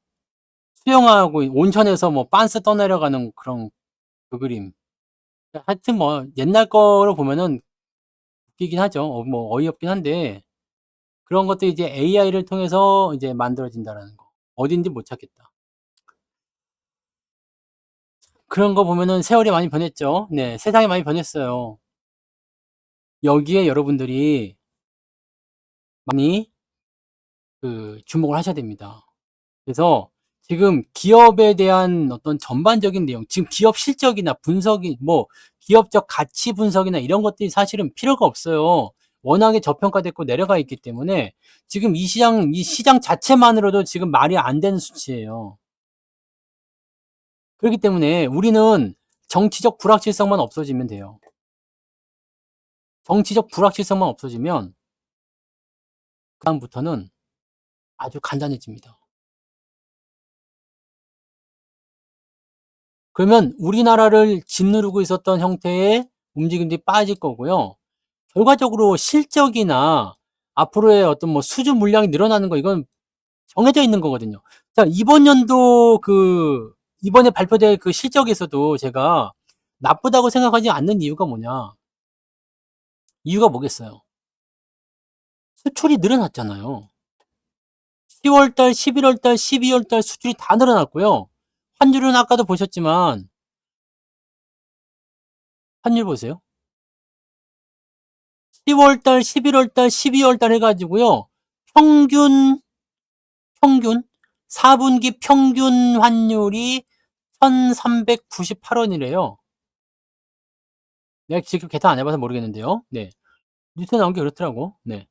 수영하고 온천에서 뭐 빤스 떠내려가는 그런 그 그림. 하여튼 뭐 옛날 거로 보면은 웃기긴 하죠. 뭐 어이없긴 한데, 그런 것도 이제 AI를 통해서 이제 만들어진다라는 거. 어딘지 못 찾겠다. 그런 거 보면은 세월이 많이 변했죠. 네, 세상이 많이 변했어요. 여기에 여러분들이 많이 그 주목을 하셔야 됩니다. 그래서 지금 기업에 대한 어떤 전반적인 내용, 지금 기업 실적이나 분석이 뭐 기업적 가치 분석이나 이런 것들이 사실은 필요가 없어요. 워낙에 저평가됐고 내려가 있기 때문에 지금 이 시장 자체만으로도 지금 말이 안 되는 수치예요. 그렇기 때문에 우리는 정치적 불확실성만 없어지면 돼요. 정치적 불확실성만 없어지면 그다음부터는 아주 간단해집니다. 그러면 우리나라를 짓누르고 있었던 형태의 움직임들이 빠질 거고요. 결과적으로 실적이나 앞으로의 어떤 뭐 수주 물량이 늘어나는 거, 이건 정해져 있는 거거든요. 자, 이번 연도 이번에 발표될 그 실적에서도 제가 나쁘다고 생각하지 않는 이유가 뭐냐? 이유가 뭐겠어요? 수출이 늘어났잖아요. 10월 달, 11월 달, 12월 달 수출이 다 늘어났고요. 환율은 아까도 보셨지만, 환율 보세요. 10월 달, 11월 달, 12월 달 해가지고요. 평균 4분기 평균 환율이 1398원이래요. 내가 지금 계산 안 해봐서 모르겠는데요. 네. 뉴스에 나온 게 그렇더라고. 네.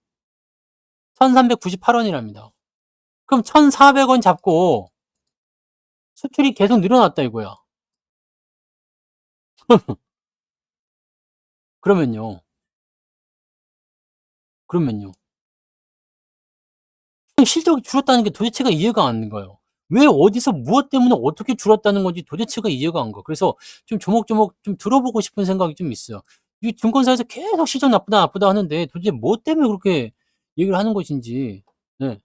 1398원이랍니다. 그럼 1400원 잡고 수출이 계속 늘어났다 이거야. 그러면요. 그러면요. 실적이 줄었다는 게 도대체가 이해가 안 가요. 왜 어디서 무엇 때문에 어떻게 줄었다는 건지 도대체가 이해가 안 가. 그래서 좀 조목조목 좀 들어보고 싶은 생각이 좀 있어요. 이 증권사에서 계속 실적 나쁘다 나쁘다 하는데 도대체 뭐 때문에 그렇게 얘기를 하는 것인지. 네.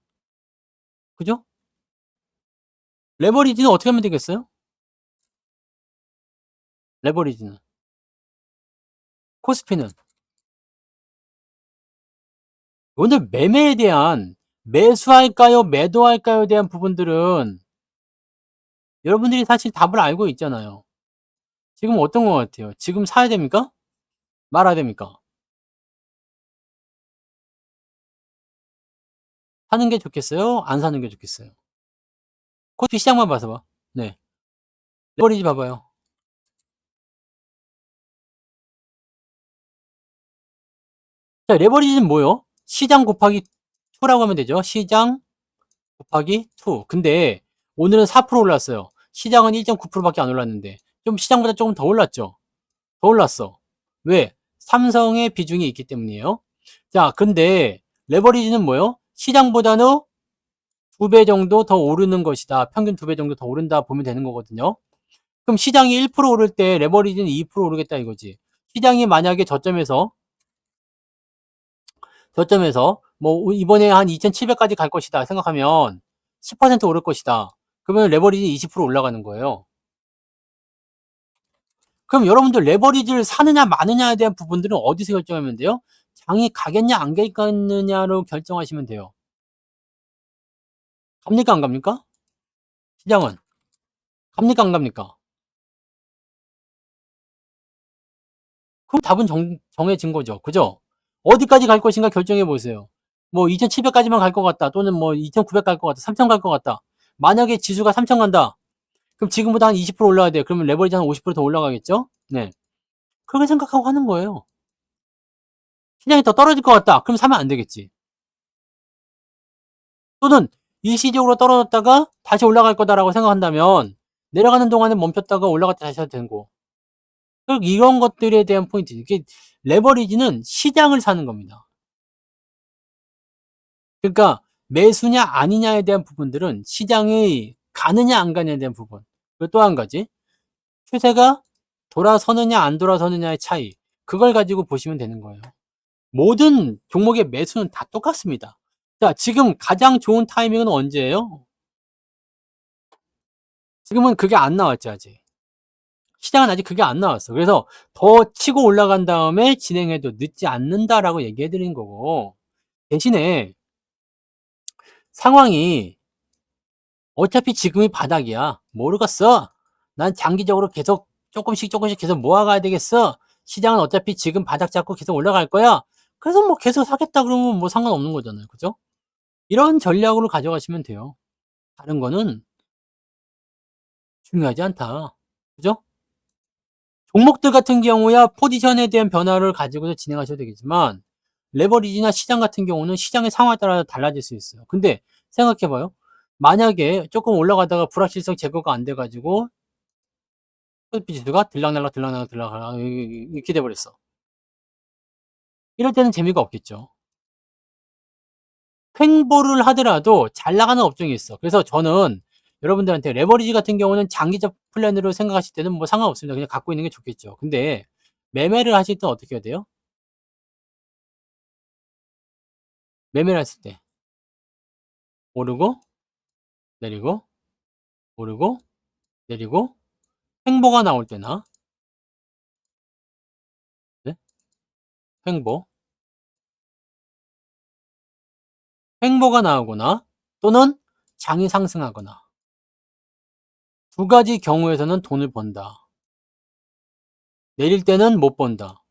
그죠? 레버리지는 어떻게 하면 되겠어요? 레버리지는. 코스피는. 오늘 매매에 대한, 매수할까요? 매도할까요? 에 대한 부분들은 여러분들이 사실 답을 알고 있잖아요. 지금 어떤 것 같아요? 지금 사야 됩니까? 말아야 됩니까? 사는 게 좋겠어요? 안 사는 게 좋겠어요? 코스피 시장만 봐서 봐. 네. 레버리지 봐봐요. 자, 레버리지는 뭐요? 시장 곱하기 2라고 하면 되죠. 시장 곱하기 2. 근데 오늘은 4% 올랐어요. 시장은 1.9%밖에 안 올랐는데 좀 시장보다 조금 더 올랐죠. 더 올랐어. 왜? 삼성의 비중이 있기 때문이에요. 자, 근데 레버리지는 뭐요? 시장보다는 2배 정도 더 오르는 것이다. 평균 2배 정도 더 오른다 보면 되는 거거든요. 그럼 시장이 1% 오를 때 레버리지는 2% 오르겠다 이거지. 시장이 만약에 저점에서 뭐 이번에 한 2,700까지 갈 것이다 생각하면 10% 오를 것이다. 그러면 레버리지 20% 올라가는 거예요. 그럼 여러분들 레버리지를 사느냐 마느냐에 대한 부분들은 어디서 결정하면 돼요? 장이 가겠냐 안 가겠느냐로 결정하시면 돼요. 갑니까 안 갑니까? 시장은 갑니까 안 갑니까? 그럼 답은 정해진 거죠. 그죠? 어디까지 갈 것인가 결정해 보세요. 뭐 2,700까지만 갈 것 같다. 또는 뭐 2,900 갈 것 같다. 3,000 갈 것 같다. 만약에 지수가 3,000 간다. 그럼 지금보다 한 20% 올라가야 돼요. 그러면 레버리지 한 50% 더 올라가겠죠? 네. 그렇게 생각하고 하는 거예요. 시장이 더 떨어질 것 같다. 그럼 사면 안 되겠지. 또는 일시적으로 떨어졌다가 다시 올라갈 거다라고 생각한다면 내려가는 동안에 멈췄다가 올라갔다 다시 해도 되는 거. 이런 것들에 대한 포인트. 이게 레버리지는 시장을 사는 겁니다. 그러니까 매수냐 아니냐에 대한 부분들은 시장이 가느냐 안 가느냐에 대한 부분. 그리고 또 한 가지. 추세가 돌아서느냐 안 돌아서느냐의 차이. 그걸 가지고 보시면 되는 거예요. 모든 종목의 매수는 다 똑같습니다. 자, 지금 가장 좋은 타이밍은 언제예요? 지금은 그게 안 나왔지, 아직. 시장은 아직 그게 안 나왔어. 그래서 더 치고 올라간 다음에 진행해도 늦지 않는다라고 얘기해 드린 거고, 대신에 상황이 어차피 지금이 바닥이야. 모르겠어. 난 장기적으로 계속 조금씩 계속 모아가야 되겠어. 시장은 어차피 지금 바닥 잡고 계속 올라갈 거야. 그래서 뭐 계속 사겠다 그러면 뭐 상관없는 거잖아요. 그죠? 이런 전략으로 가져가시면 돼요. 다른 거는 중요하지 않다. 그죠? 종목들 같은 경우야 포지션에 대한 변화를 가지고서 진행하셔도 되겠지만 레버리지나 시장 같은 경우는 시장의 상황에 따라 달라질 수 있어요. 근데 생각해봐요. 만약에 조금 올라가다가 불확실성 제거가 안 돼가지고 S&P 지수가 들락날락 이렇게 돼버렸어. 이럴 때는 재미가 없겠죠. 횡보를 하더라도 잘 나가는 업종이 있어. 그래서 저는 여러분들한테 레버리지 같은 경우는 장기적 플랜으로 생각하실 때는 뭐 상관없습니다. 그냥 갖고 있는 게 좋겠죠. 근데 매매를 하실 때 어떻게 해야 돼요? 매매를 했을 때 오르고 내리고 오르고 내리고 횡보가 나올 때나 네? 횡보가 나오거나 또는 장이 상승하거나 두 가지 경우에서는 돈을 번다. 내릴 때는 못 번다.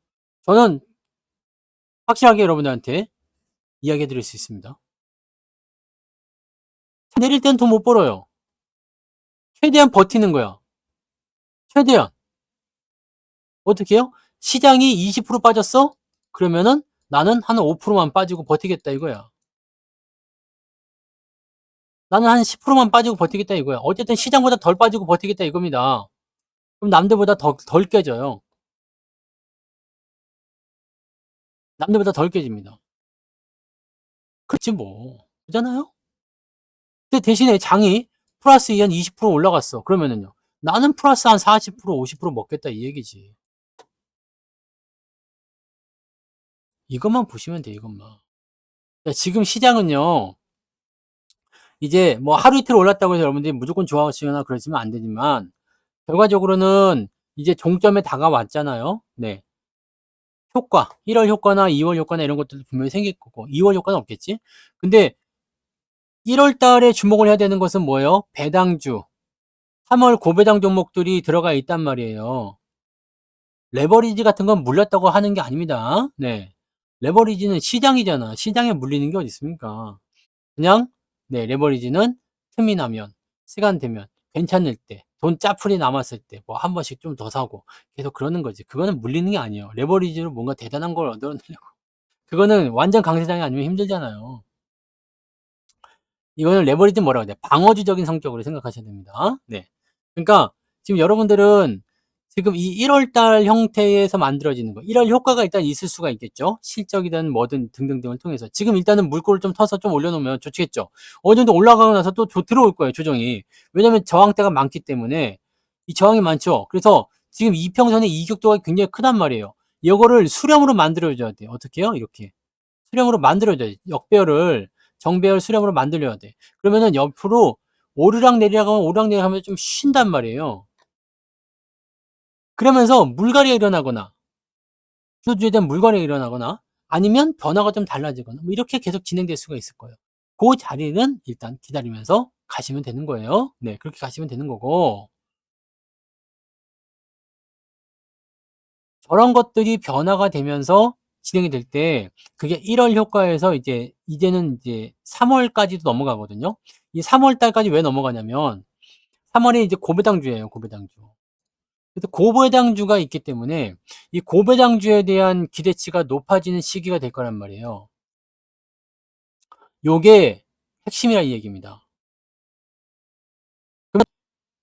저는 확실하게 여러분들한테 이야기해 드릴 수 있습니다. 내릴 때는 돈 못 벌어요. 최대한 버티는 거야. 최대한. 어떻게 해요? 시장이 20% 빠졌어? 그러면은 나는 한 5%만 빠지고 버티겠다 이거야. 나는 한 10%만 빠지고 버티겠다 이거야. 어쨌든 시장보다 덜 빠지고 버티겠다 이겁니다. 그럼 남들보다 덜 깨져요. 남들보다 덜 깨집니다. 그렇지 뭐. 그잖아요? 근데 대신에 장이 플러스 한 20% 올라갔어. 그러면은요. 나는 플러스 한 40%, 50% 먹겠다 이 얘기지. 이것만 보시면 돼, 이것만. 지금 시장은요. 이제 뭐 하루 이틀 올랐다고 해서 여러분들이 무조건 좋아하시거나 그러시면 안 되지만 결과적으로는 이제 종점에 다가왔잖아요. 네. 효과, 1월 효과나 2월 효과나 이런 것들도 분명히 생길 거고 2월 효과는 없겠지. 근데 1월 달에 주목을 해야 되는 것은 뭐예요? 배당주, 3월 고배당 종목들이 들어가 있단 말이에요. 레버리지 같은 건 물렸다고 하는 게 아닙니다. 네. 레버리지는 시장이잖아. 시장에 물리는 게 어디 있습니까? 그냥 네, 레버리지는 틈이 나면, 시간 되면, 괜찮을 때, 돈 짜풀이 남았을 때 뭐 한 번씩 좀 더 사고 계속 그러는 거지. 그거는 물리는 게 아니에요. 레버리지로 뭔가 대단한 걸 얻어내려고. 그거는 완전 강세장이 아니면 힘들잖아요. 이거는 레버리지 뭐라고 해야 돼? 방어주적인 성격으로 생각하셔야 됩니다. 네. 그러니까 지금 여러분들은 지금 이 1월 달 형태에서 만들어지는 거, 1월 효과가 일단 있을 수가 있겠죠. 실적이든 뭐든 등등등을 통해서. 지금 일단은 물꼬를 좀 터서 좀 올려놓으면 좋겠죠. 어느 정도 올라가고 나서 또 들어올 거예요, 조정이. 왜냐면 저항대가 많기 때문에 이 저항이 많죠. 그래서 지금 이평선의 이격도가 굉장히 크단 말이에요. 이거를 수렴으로 만들어줘야 돼요. 어떻게 해요? 이렇게. 수렴으로 만들어줘야 돼. 역배열을 정배열 수렴으로 만들려야 돼. 그러면은 옆으로 오르락내리락 하면 오르락내리락 하면 좀 쉰단 말이에요. 그러면서 물갈이가 일어나거나 주주에 대한 물갈이가 일어나거나 아니면 변화가 좀 달라지거나 뭐 이렇게 계속 진행될 수가 있을 거예요. 그 자리는 일단 기다리면서 가시면 되는 거예요. 네, 그렇게 가시면 되는 거고 저런 것들이 변화가 되면서 진행이 될 때 그게 1월 효과에서 이제는 이제 3월까지도 넘어가거든요. 이 3월 달까지 왜 넘어가냐면 3월에 이제 고배당주예요, 고배당주. 그래서 고배당주가 있기 때문에 이 고배당주에 대한 기대치가 높아지는 시기가 될 거란 말이에요. 요게 핵심이라 이 얘기입니다. 그러면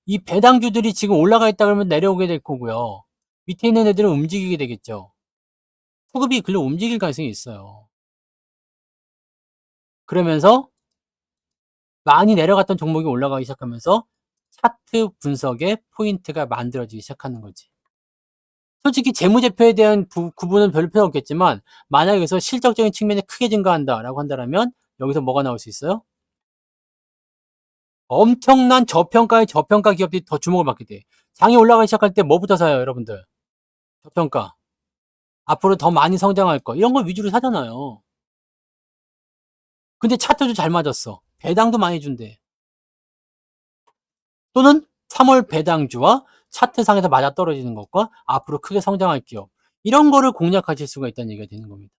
이 배당주들이 지금 올라가 있다 그러면 내려오게 될 거고요. 밑에 있는 애들은 움직이게 되겠죠. 수급이 글로 움직일 가능성이 있어요. 그러면서 많이 내려갔던 종목이 올라가기 시작하면서 차트 분석의 포인트가 만들어지기 시작하는 거지. 솔직히 재무제표에 대한 구분은 별 필요 없겠지만 만약에 여기서 실적적인 측면이 크게 증가한다라고 한다면 여기서 뭐가 나올 수 있어요? 엄청난 저평가의 저평가 기업들이 더 주목을 받게 돼. 장이 올라가기 시작할 때 뭐부터 사요, 여러분들? 저평가. 앞으로 더 많이 성장할 거. 이런 걸 위주로 사잖아요. 근데 차트도 잘 맞았어. 배당도 많이 준대. 또는 3월 배당주와 차트상에서 맞아떨어지는 것과 앞으로 크게 성장할 기업. 이런 거를 공략하실 수가 있다는 얘기가 되는 겁니다.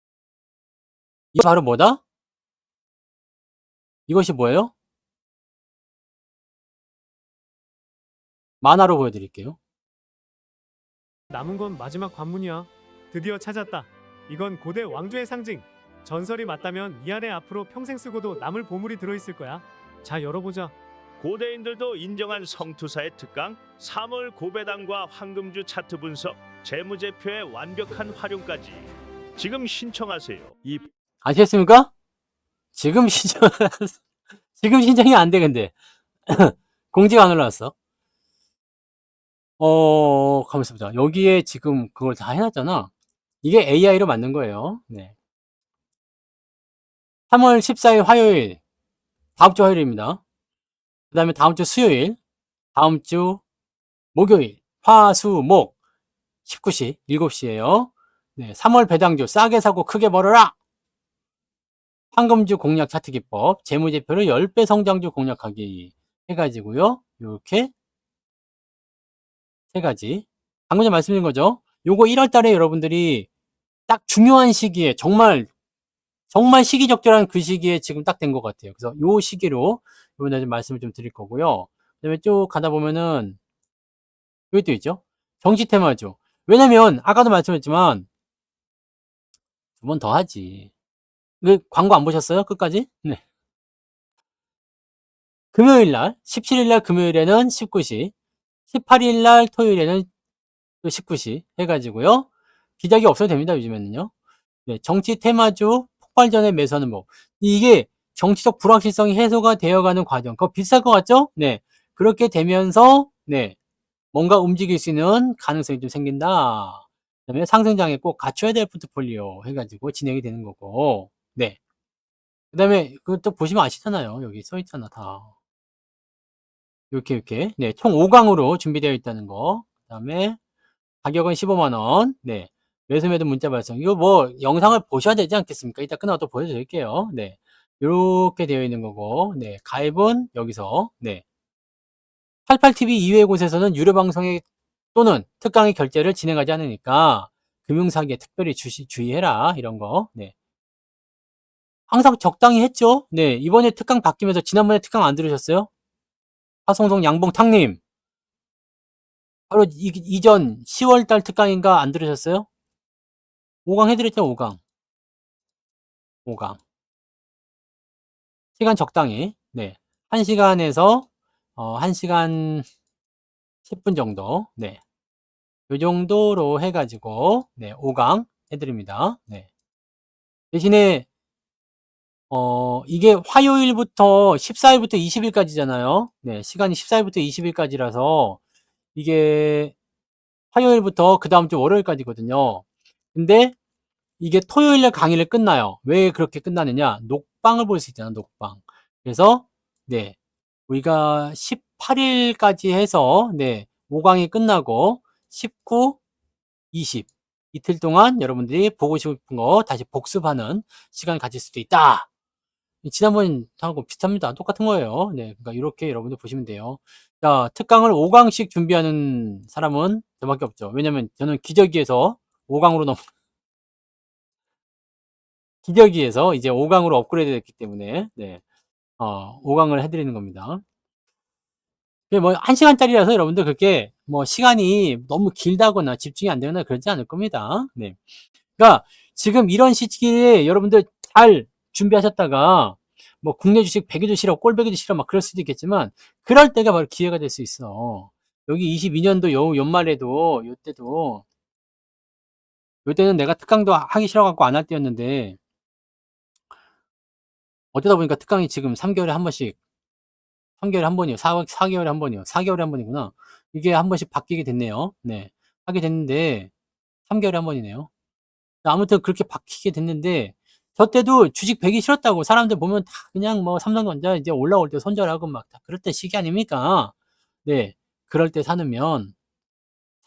이게 바로 뭐다? 이것이 뭐예요? 만화로 보여드릴게요. 남은 건 마지막 관문이야. 드디어 찾았다. 이건 고대 왕조의 상징. 전설이 맞다면 이 안에 앞으로 평생 쓰고도 남을 보물이 들어있을 거야. 자, 열어보자. 고대인들도 인정한 성투사의 특강 3월 고배당과 황금주 차트 분석 재무제표의 완벽한 활용까지 지금 신청하세요. 이 아시겠습니까? 지금 신청, 지금 신청이 안 돼, 근데. 공지가 안 올라왔어. 가만 있어보자. 여기에 지금 그걸 다 해놨잖아. 이게 AI로 만든 거예요. 네. 3월 14일 화요일, 다음 주 화요일입니다. 그 다음에 다음 주 수요일, 다음 주 목요일, 화, 수, 목, 19시, 7시에요. 네, 3월 배당주, 싸게 사고 크게 벌어라! 황금주 공략 차트 기법, 재무제표를 10배 성장주 공략하기 해가지고요. 요렇게 세 가지. 방금 전에 말씀드린 거죠. 요거 1월 달에 여러분들이 딱 중요한 시기에 정말 시기적절한 그 시기에 지금 딱 된 것 같아요. 그래서 요 시기로 이번에 좀 말씀을 좀 드릴 거고요. 그다음에 쭉 가다 보면은 여기 또 있죠. 정시 테마죠. 왜냐면 아까도 말씀했지만 두 번 더 하지. 그 광고 안 보셨어요? 끝까지? 네. 금요일 날, 17일 날 금요일에는 19시, 18일 날 토요일에는 또 19시 해가지고요. 기작이 없어도 됩니다, 요즘에는요. 네, 정치 테마주 폭발전에 매수하는 법. 이게 정치적 불확실성이 해소가 되어가는 과정. 그거 비쌀 것 같죠? 네. 그렇게 되면서, 네. 뭔가 움직일 수 있는 가능성이 좀 생긴다. 그 다음에 상승장에 꼭 갖춰야 될 포트폴리오 해가지고 진행이 되는 거고. 네. 그 다음에 그것도 보시면 아시잖아요. 여기 써 있잖아, 다. 이렇게. 네. 총 5강으로 준비되어 있다는 거. 그 다음에 가격은 15만원. 네. 매수매도 문자 발송. 이거 뭐 영상을 보셔야 되지 않겠습니까? 이따 끝나고 또 보여드릴게요. 네. 이렇게 되어 있는 거고. 네. 가입은 여기서. 네. 88TV 이외의 곳에서는 유료 방송에 또는 특강의 결제를 진행하지 않으니까 금융사기에 특별히 주의해라. 이런 거. 네. 항상 적당히 했죠. 네. 이번에 특강 바뀌면서 지난번에 특강 안 들으셨어요? 하송송 양봉탕님. 바로 이전 10월달 특강인가 안 들으셨어요? 5강 해드렸죠, 5강. 5강. 시간 적당히. 네. 1시간에서 1시간 10분 정도. 네. 요 정도로 해가지고, 네. 5강 해드립니다. 네. 대신에, 이게 화요일부터 14일부터 20일까지잖아요. 네. 시간이 14일부터 20일까지라서, 이게 화요일부터 그 다음 주 월요일까지거든요. 근데 이게 토요일날 강의를 끝나요. 왜 그렇게 끝나느냐? 녹방을 볼 수 있잖아, 녹방. 그래서, 네. 우리가 18일까지 해서, 네. 5강이 끝나고, 19, 20. 이틀 동안 여러분들이 보고 싶은 거 다시 복습하는 시간을 가질 수도 있다. 지난번하고 비슷합니다. 똑같은 거예요. 네. 그러니까 이렇게 여러분들 보시면 돼요. 자, 특강을 5강씩 준비하는 사람은 저밖에 없죠. 왜냐면 저는 기저귀에서 5강으로 기저귀에서 이제 5강으로 업그레이드 됐기 때문에, 네. 5강을 해드리는 겁니다. 뭐, 1시간짜리라서 여러분들 그렇게 뭐 시간이 너무 길다거나 집중이 안 되거나 그러지 않을 겁니다. 네. 그러니까 지금 이런 시기에 여러분들 잘 준비하셨다가 뭐 국내 주식 100일 싫어, 꼴배기도 싫어 막 그럴 수도 있겠지만 그럴 때가 바로 기회가 될 수 있어. 여기 22년도 연말에도 요때는 내가 특강도 하기 싫어갖고 안 할 때였는데 어쩌다 보니까 특강이 지금 3개월에 한 번씩 3개월에 한 번이요. 4개월에 한 번이요. 4개월에 한 번이구나. 이게 한 번씩 바뀌게 됐네요. 네. 하게 됐는데 3개월에 한 번이네요. 아무튼 그렇게 바뀌게 됐는데 저 때도 주식 100이 싫었다고 사람들 보면 다 그냥 뭐 삼성전자 이제 올라올 때 손절하고 막 다 그럴 때 시기 아닙니까? 네. 그럴 때 사놓으면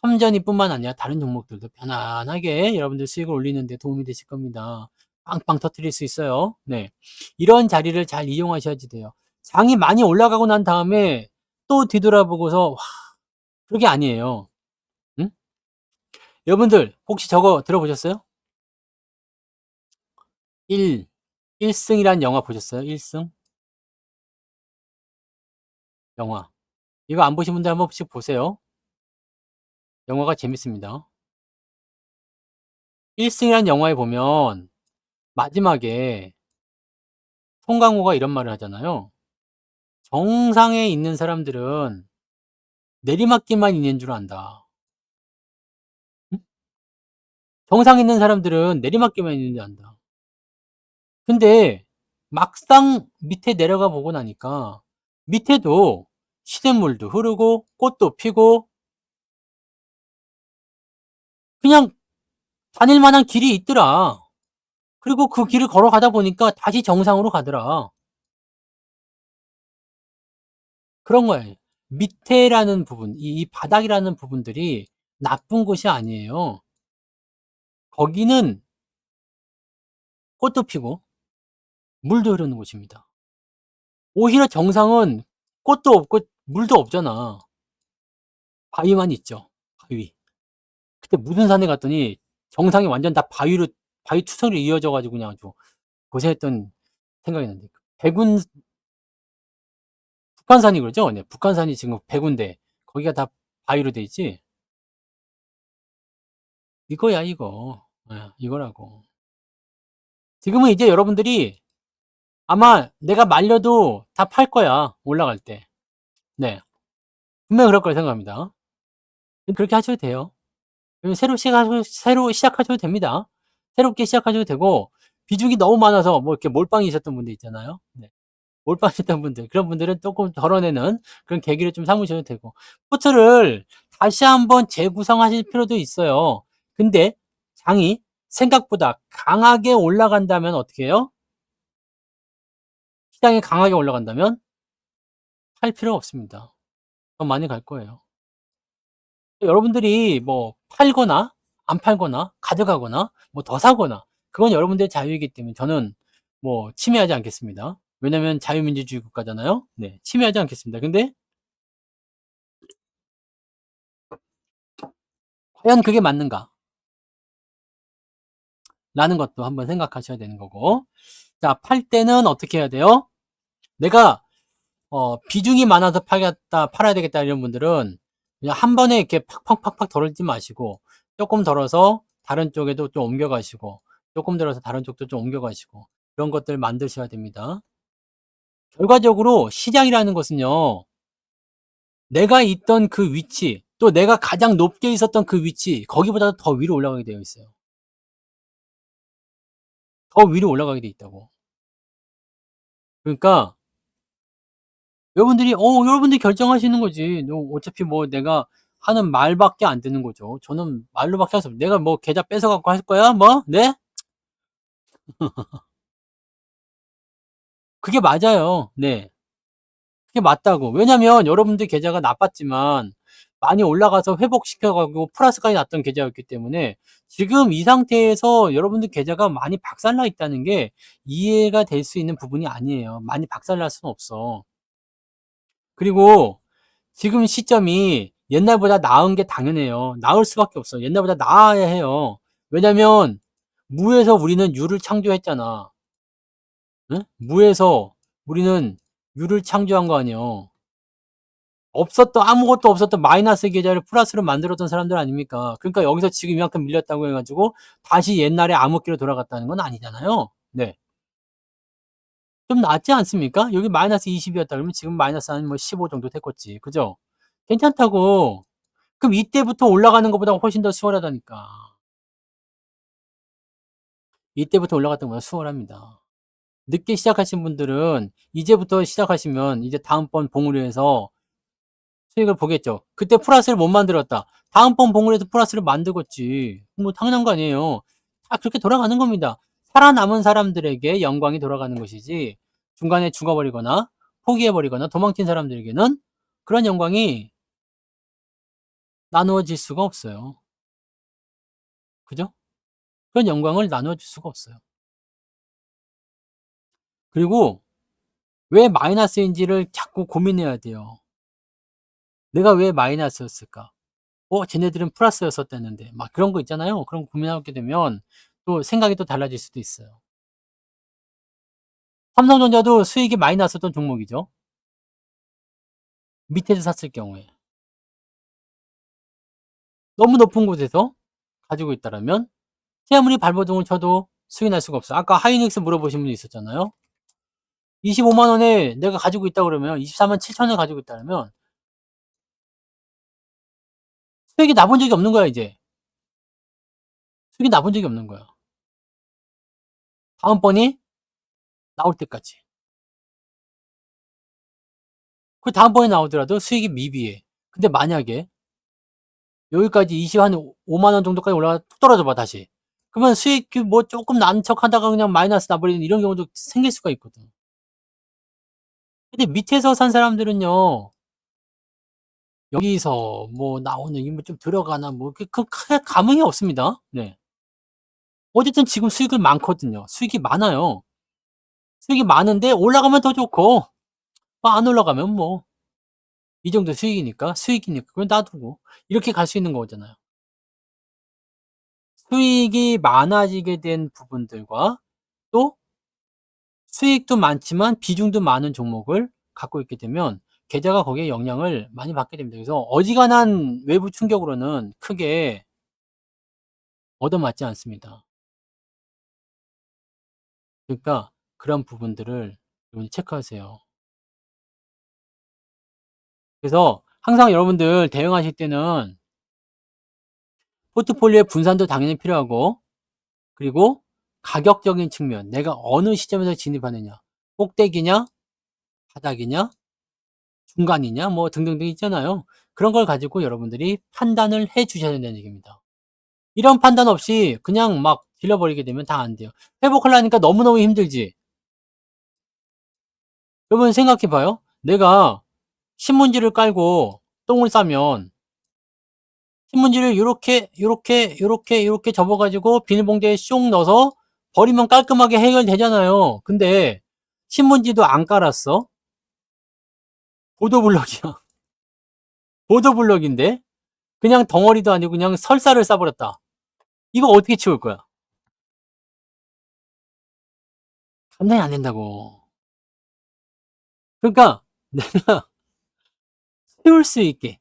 삼전이뿐만 아니라 다른 종목들도 편안하게 여러분들 수익을 올리는 데 도움이 되실 겁니다. 빵빵 터뜨릴 수 있어요. 네. 이런 자리를 잘 이용하셔야지 돼요. 장이 많이 올라가고 난 다음에 또 뒤돌아보고서 와, 그게 아니에요. 응? 여러분들 혹시 저거 들어보셨어요? 1승이란 영화 보셨어요? 1승? 영화. 이거 안 보신 분들 한 번씩 보세요. 영화가 재밌습니다. 1승이란 영화에 보면 마지막에 송강호가 이런 말을 하잖아요. 정상에 있는 사람들은 내리막길만 있는 줄 안다. 응? 정상에 있는 사람들은 내리막길만 있는 줄 안다. 근데 막상 밑에 내려가 보고 나니까 밑에도 시냇물도 흐르고 꽃도 피고 그냥 다닐 만한 길이 있더라. 그리고 그 길을 걸어가다 보니까 다시 정상으로 가더라. 그런 거예요. 밑에라는 부분, 이 바닥이라는 부분들이 나쁜 곳이 아니에요. 거기는 꽃도 피고 물도 흐르는 곳입니다. 오히려 정상은 꽃도 없고 물도 없잖아. 바위만 있죠. 바위. 그때 무슨 산에 갔더니 정상이 완전 다 바위 투성이로 이어져 가지고 그냥 아주 고생했던 생각이 나는데. 북한산이 그러죠? 네, 북한산이 지금 백운데 거기가 다 바위로 돼 있지. 이거야 이거. 이거라고. 지금은 이제 여러분들이 아마 내가 말려도 다 팔 거야. 올라갈 때. 네. 분명히 그럴 거라 생각합니다. 그렇게 하셔도 돼요. 새로 시작하셔도 됩니다. 새롭게 시작하셔도 되고 비중이 너무 많아서 뭐 이렇게 몰빵이셨던 분들 있잖아요. 네. 몰빵했던 분들, 그런 분들은 조금 덜어내는 그런 계기를 좀 삼으셔도 되고 포트를 다시 한번 재구성하실 필요도 있어요. 근데 장이 생각보다 강하게 올라간다면 어떻게 해요? 시장이 강하게 올라간다면 팔 필요 없습니다. 더 많이 갈 거예요. 여러분들이 뭐 팔거나 안 팔거나 가져가거나 뭐 더 사거나 그건 여러분들의 자유이기 때문에 저는 뭐 침해하지 않겠습니다. 왜냐면 자유민주주의 국가잖아요. 네, 침해하지 않겠습니다. 근데 과연 그게 맞는가? 라는 것도 한번 생각하셔야 되는 거고. 자, 팔 때는 어떻게 해야 돼요? 내가 비중이 많아서 팔아야 되겠다 이런 분들은 그냥 한 번에 이렇게 팍팍팍팍 덜지 마시고 조금 덜어서 다른 쪽에도 좀 옮겨가시고 조금 덜어서 다른 쪽도 좀 옮겨가시고 그런 것들 만드셔야 됩니다. 결과적으로 시장이라는 것은요, 내가 있던 그 위치, 또 내가 가장 높게 있었던 그 위치, 거기보다 더 위로 올라가게 되어 있어요. 더 위로 올라가게 돼 있다고. 그러니까 여러분들이 결정하시는 거지. 어차피 뭐 내가 하는 말밖에 안 되는 거죠. 저는 말로밖에 할 수 없어요. 내가 뭐 계좌 뺏어 갖고 할 거야? 뭐? 네? 그게 맞아요. 네. 그게 맞다고. 왜냐면 여러분들 계좌가 나빴지만 많이 올라가서 회복시켜 가지고 플러스까지 났던 계좌였기 때문에 지금 이 상태에서 여러분들 계좌가 많이 박살나 있다는 게 이해가 될 수 있는 부분이 아니에요. 많이 박살날 수는 없어. 그리고 지금 시점이 옛날보다 나은 게 당연해요. 나을 수밖에 없어요. 옛날보다 나아야 해요. 왜냐면 무에서 우리는 유를 창조했잖아. 응? 무에서 우리는 유를 창조한 거 아니에요. 아무것도 없었던 마이너스 계좌를 플러스로 만들었던 사람들 아닙니까? 그러니까 여기서 지금 이만큼 밀렸다고 해가지고 다시 옛날에 암흑기로 돌아갔다는 건 아니잖아요. 네. 좀 낫지 않습니까? 여기 마이너스 20이었다 그러면 지금 마이너스 한 뭐 15 정도 됐겠지. 그죠? 괜찮다고. 그럼 이때부터 올라가는 것보다 훨씬 더 수월하다니까. 이때부터 올라갔던 것보다 수월합니다. 늦게 시작하신 분들은 이제부터 시작하시면 이제 다음번 봉으로 해서 수익을 보겠죠. 그때 플러스를 못 만들었다. 다음번 봉으로 해서 플러스를 만들겠지. 뭐 당연한 거 아니에요. 다 그렇게 돌아가는 겁니다. 살아남은 사람들에게 영광이 돌아가는 것이지 중간에 죽어버리거나 포기해버리거나 도망친 사람들에게는 그런 영광이 나누어질 수가 없어요. 그죠? 그런 영광을 나누어 줄 수가 없어요. 그리고 왜 마이너스인지를 자꾸 고민해야 돼요. 내가 왜 마이너스였을까? 쟤네들은 플러스였었다는데 막 그런 거 있잖아요. 그런 거 고민하게 되면 또 생각이 또 달라질 수도 있어요. 삼성전자도 수익이 많이 났었던 종목이죠. 밑에서 샀을 경우에. 너무 높은 곳에서 가지고 있다라면 아무리 발버둥을 쳐도 수익이 날 수가 없어요. 아까 하이닉스 물어보신 분이 있었잖아요. 25만 원에 내가 가지고 있다 그러면 24만 7천 원에 가지고 있다면 수익이 나본 적이 없는 거야 이제. 수익이 나본 적이 없는 거야. 다음번이 나올 때까지. 그 다음번에 나오더라도 수익이 미비해. 근데 만약에 여기까지 20한 5만 원 정도까지 올라가 툭 떨어져 봐 다시. 그러면 수익이 뭐 조금 난 척하다가 그냥 마이너스 나버리는 이런 경우도 생길 수가 있거든. 근데 밑에서 산 사람들은요. 여기서 뭐 나오는 이게 뭐 좀 들어가나 뭐 그 크게 감흥이 없습니다. 네. 어쨌든 지금 수익이 많거든요. 수익이 많아요. 수익이 많은데 올라가면 더 좋고 안 올라가면 뭐 이 정도 수익이니까 그건 놔두고 이렇게 갈 수 있는 거잖아요. 수익이 많아지게 된 부분들과 또 수익도 많지만 비중도 많은 종목을 갖고 있게 되면 계좌가 거기에 영향을 많이 받게 됩니다. 그래서 어지간한 외부 충격으로는 크게 얻어맞지 않습니다. 그러니까 그런 부분들을 여러분이 체크하세요. 그래서 항상 여러분들 대응하실 때는 포트폴리오의 분산도 당연히 필요하고 그리고 가격적인 측면, 내가 어느 시점에서 진입하느냐, 꼭대기냐, 바닥이냐, 중간이냐, 뭐 등등등 있잖아요. 그런 걸 가지고 여러분들이 판단을 해 주셔야 된다는 얘기입니다. 이런 판단 없이 그냥 막 질러버리게 되면 다 안 돼요. 회복하려니까 너무너무 힘들지. 여러분 생각해 봐요. 내가 신문지를 깔고 똥을 싸면 신문지를 요렇게 접어가지고 비닐봉지에 쏙 넣어서 버리면 깔끔하게 해결되잖아요. 근데 신문지도 안 깔았어. 보도블럭이야. 보도블럭인데 그냥 덩어리도 아니고 그냥 설사를 싸버렸다. 이거 어떻게 치울 거야? 감당이 안 된다고. 그러니까 내가 치울 수 있게,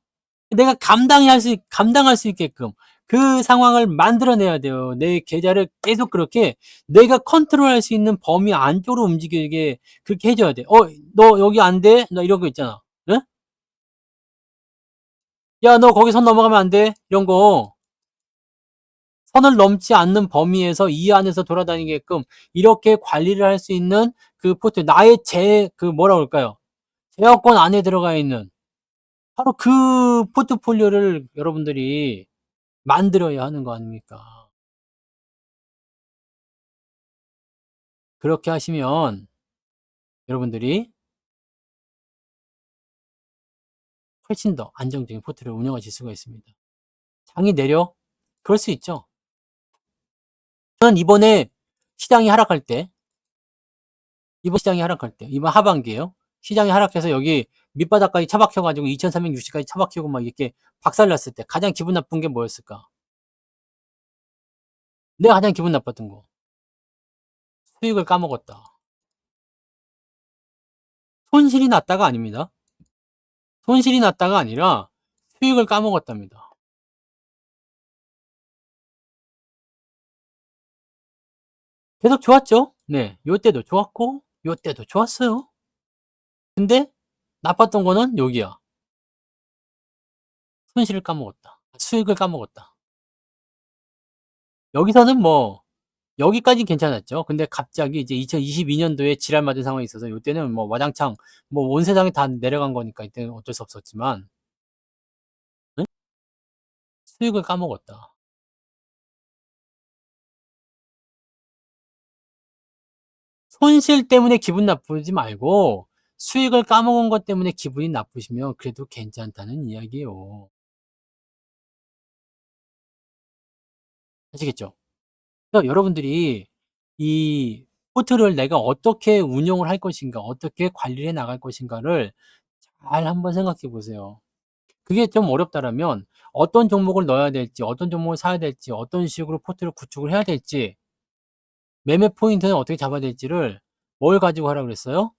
내가 감당할 수 있게끔 그 상황을 만들어내야 돼요. 내 계좌를 계속 그렇게 내가 컨트롤할 수 있는 범위 안쪽으로 움직이게 그렇게 해줘야 돼. 너 여기 안 돼? 나 이런 거 있잖아. 응? 야, 너 거기 선 넘어가면 안 돼? 이런 거. 선을 넘지 않는 범위에서 이 안에서 돌아다니게끔 이렇게 관리를 할 수 있는 그 포트, 나의 뭐라 그럴까요? 제어권 안에 들어가 있는 바로 그 포트폴리오를 여러분들이 만들어야 하는 거 아닙니까? 그렇게 하시면 여러분들이 훨씬 더 안정적인 포트를 운영하실 수가 있습니다. 장이 내려? 그럴 수 있죠. 저는 이번에 시장이 하락할 때, 이번 하반기에요. 시장이 하락해서 여기 밑바닥까지 처박혀가지고 2360까지 처박히고 막 이렇게 박살났을 때 가장 기분 나쁜 게 뭐였을까? 내가 가장 기분 나빴던 거. 수익을 까먹었다. 손실이 났다가 아닙니다. 손실이 났다가 아니라 수익을 까먹었답니다. 계속 좋았죠? 네. 요때도 좋았고, 요때도 좋았어요. 근데 나빴던 거는 여기야. 손실을 까먹었다. 수익을 까먹었다. 여기서는 뭐 여기까지 괜찮았죠. 근데 갑자기 이제 2022년도에 지랄 맞은 상황이 있어서 이때는 뭐 와장창 뭐 온 세상이 다 내려간 거니까 이때는 어쩔 수 없었지만, 응? 수익을 까먹었다. 손실 때문에 기분 나쁘지 말고 수익을 까먹은 것 때문에 기분이 나쁘시면 그래도 괜찮다는 이야기예요. 아시겠죠? 그러니까 여러분들이 이 포트를 내가 어떻게 운영을 할 것인가, 어떻게 관리해 나갈 것인가를 잘 한번 생각해 보세요. 그게 좀 어렵다라면 어떤 종목을 넣어야 될지, 어떤 종목을 사야 될지, 어떤 식으로 포트를 구축을 해야 될지, 매매 포인트는 어떻게 잡아야 될지를 뭘 가지고 하라고 그랬어요?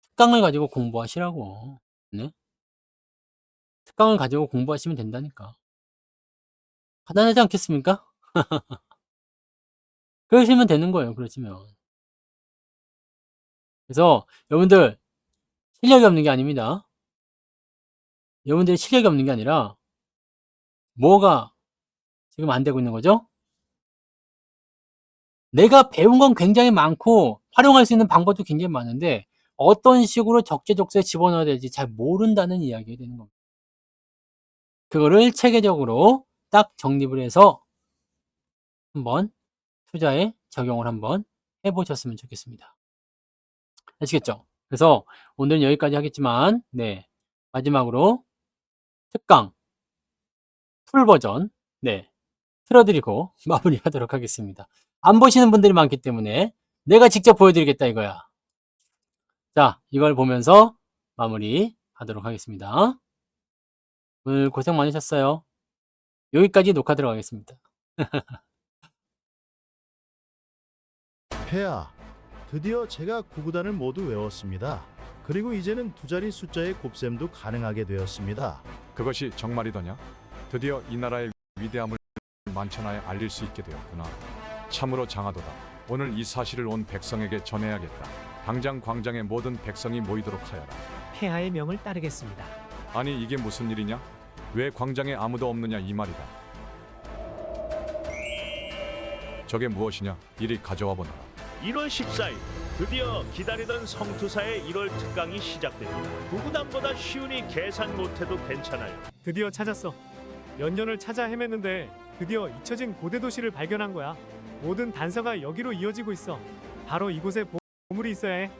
특강을 가지고 공부하시라고. 네? 특강을 가지고 공부하시면 된다니까. 간단하지 않겠습니까? 그러시면 되는 거예요. 그러시면. 그래서 여러분들 실력이 없는 게 아닙니다. 여러분들이 실력이 없는 게 아니라 뭐가 지금 안 되고 있는 거죠? 내가 배운 건 굉장히 많고 활용할 수 있는 방법도 굉장히 많은데 어떤 식으로 적재적소에 집어넣어야 될지 잘 모른다는 이야기가 되는 겁니다. 그거를 체계적으로 딱 정립을 해서 한번 투자에 적용을 한번 해보셨으면 좋겠습니다. 아시겠죠? 그래서 오늘은 여기까지 하겠지만, 네, 마지막으로 특강 풀 버전, 네, 틀어드리고 마무리하도록 하겠습니다. 안 보시는 분들이 많기 때문에 내가 직접 보여드리겠다 이거야. 자, 이걸 보면서 마무리 하도록 하겠습니다. 오늘 고생 많으셨어요. 여기까지 녹화 들어가겠습니다. 폐하, 드디어 제가 구구단을 모두 외웠습니다. 그리고 이제는 두 자리 숫자의 곱셈도 가능하게 되었습니다. 그것이 정말이더냐? 드디어 이 나라의 위대함을 만천하에 알릴 수 있게 되었구나. 참으로 장하도다. 오늘 이 사실을 온 백성에게 전해야겠다. 당장 광장에 모든 백성이 모이도록 하여라. 폐하의 명을 따르겠습니다. 아니 이게 무슨 일이냐? 왜 광장에 아무도 없느냐 이 말이다. 저게 무엇이냐? 이리 가져와 보너라. 1월 14일 드디어 기다리던 성투사의 1월 특강이 시작됩니다. 구구단보다 쉬우니 계산 못해도 괜찮아요. 드디어 찾았어. 몇 년을 찾아 헤맸는데 드디어 잊혀진 고대 도시를 발견한 거야. 모든 단서가 여기로 이어지고 있어. 바로 이곳에 보물이 있어야 해.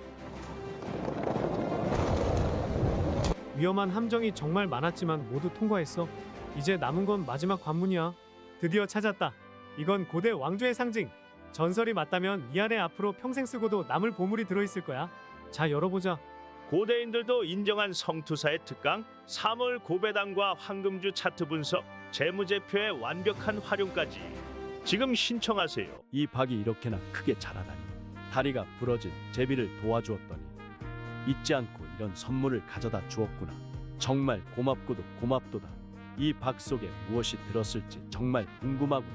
위험한 함정이 정말 많았지만 모두 통과했어. 이제 남은 건 마지막 관문이야. 드디어 찾았다. 이건 고대 왕조의 상징. 전설이 맞다면 이 안에 앞으로 평생 쓰고도 남을 보물이 들어있을 거야. 자, 열어보자. 고대인들도 인정한 성투사의 특강, 3월 고배당과 황금주 차트 분석, 재무제표의 완벽한 활용까지 지금 신청하세요. 이 박이 이렇게나 크게 자라다니. 다리가 부러진 제비를 도와주었더니 잊지 않고 이런 선물을 가져다 주었구나. 정말 고맙고도 고맙도다. 이 박 속에 무엇이 들었을지 정말 궁금하구나.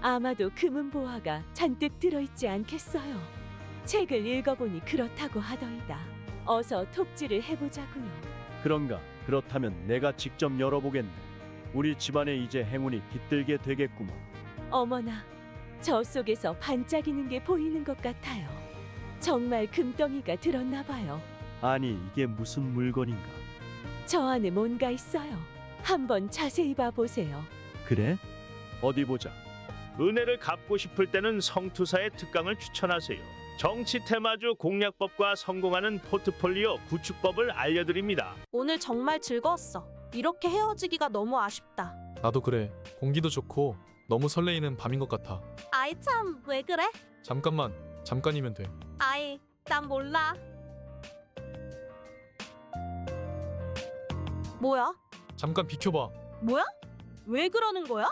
아마도 금은보화가 잔뜩 들어있지 않겠어요. 책을 읽어보니 그렇다고 하더이다. 어서 톱질을 해보자고요. 그런가? 그렇다면 내가 직접 열어보겠네. 우리 집안에 이제 행운이 깃들게 되겠구먼. 어머나, 저 속에서 반짝이는 게 보이는 것 같아요. 정말 금덩이가 들었나 봐요. 아니 이게 무슨 물건인가? 저 안에 뭔가 있어요. 한번 자세히 봐보세요. 그래? 어디 보자. 은혜를 갚고 싶을 때는 성투사의 특강을 추천하세요. 정치 테마주 공략법과 성공하는 포트폴리오 구축법을 알려드립니다. 오늘 정말 즐거웠어. 이렇게 헤어지기가 너무 아쉽다. 나도 그래. 공기도 좋고 너무 설레이는 밤인 것 같아. 아이 참, 왜 그래? 잠깐이면 돼. 아이, 난 몰라. 뭐야? 잠깐 비켜봐. 뭐야? 왜 그러는 거야?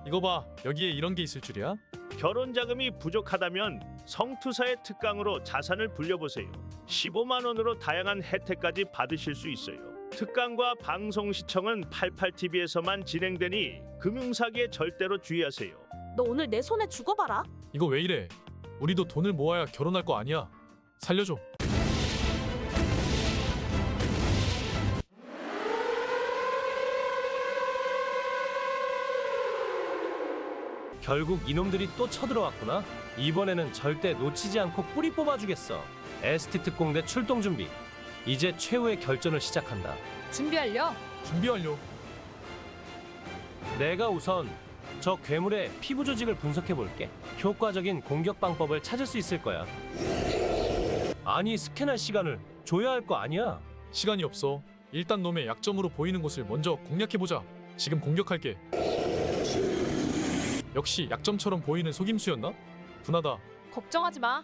이거 봐. 여기에 이런 게 있을 줄이야? 결혼 자금이 부족하다면 성투사의 특강으로 자산을 불려보세요. 15만 원으로 다양한 혜택까지 받으실 수 있어요. 특강과 방송 시청은 88TV에서만 진행되니 금융사기에 절대로 주의하세요. 너 오늘 내 손에 죽어봐라. 이거 왜 이래? 우리도 돈을 모아야 결혼할 거 아니야. 살려줘. 결국 이놈들이 또 쳐들어왔구나. 이번에는 절대 놓치지 않고 뿌리 뽑아주겠어. ST 특공대 출동 준비. 이제 최후의 결전을 시작한다. 준비 완료. 내가 우선 저 괴물의 피부 조직을 분석해 볼게. 효과적인 공격 방법을 찾을 수 있을 거야. 아니 스캔할 시간을 줘야 할 거 아니야. 시간이 없어. 일단 놈의 약점으로 보이는 곳을 먼저 공략해보자. 지금 공격할게. 역시 약점처럼 보이는 속임수였나? 분하다. 걱정하지 마.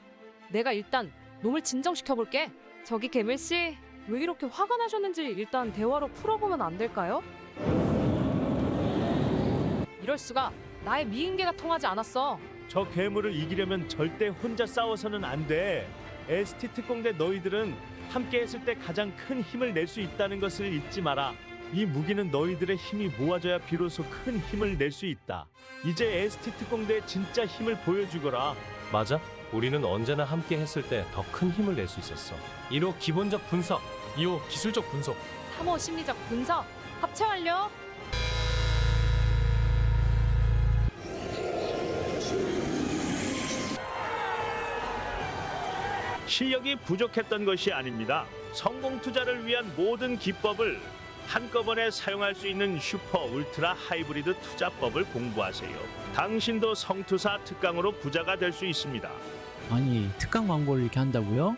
내가 일단 놈을 진정시켜볼게. 저기 개밀씨, 왜 이렇게 화가 나셨는지 일단 대화로 풀어보면 안 될까요? 이럴 수가. 나의 미인계가 통하지 않았어. 저 괴물을 이기려면 절대 혼자 싸워서는 안 돼. ST 특공대 너희들은 함께 했을 때 가장 큰 힘을 낼 수 있다는 것을 잊지 마라. 이 무기는 너희들의 힘이 모아져야 비로소 큰 힘을 낼 수 있다. 이제 ST 특공대의 진짜 힘을 보여주거라. 맞아. 우리는 언제나 함께 했을 때 더 큰 힘을 낼 수 있었어. 1호 기본적 분석. 2호 기술적 분석. 3호 심리적 분석. 합체 완료. 실력이 부족했던 것이 아닙니다. 성공 투자를 위한 모든 기법을 한꺼번에 사용할 수 있는 슈퍼 울트라 하이브리드 투자법을 공부하세요. 당신도 성투사 특강으로 부자가 될 수 있습니다. 아니, 특강 광고를 이렇게 한다고요?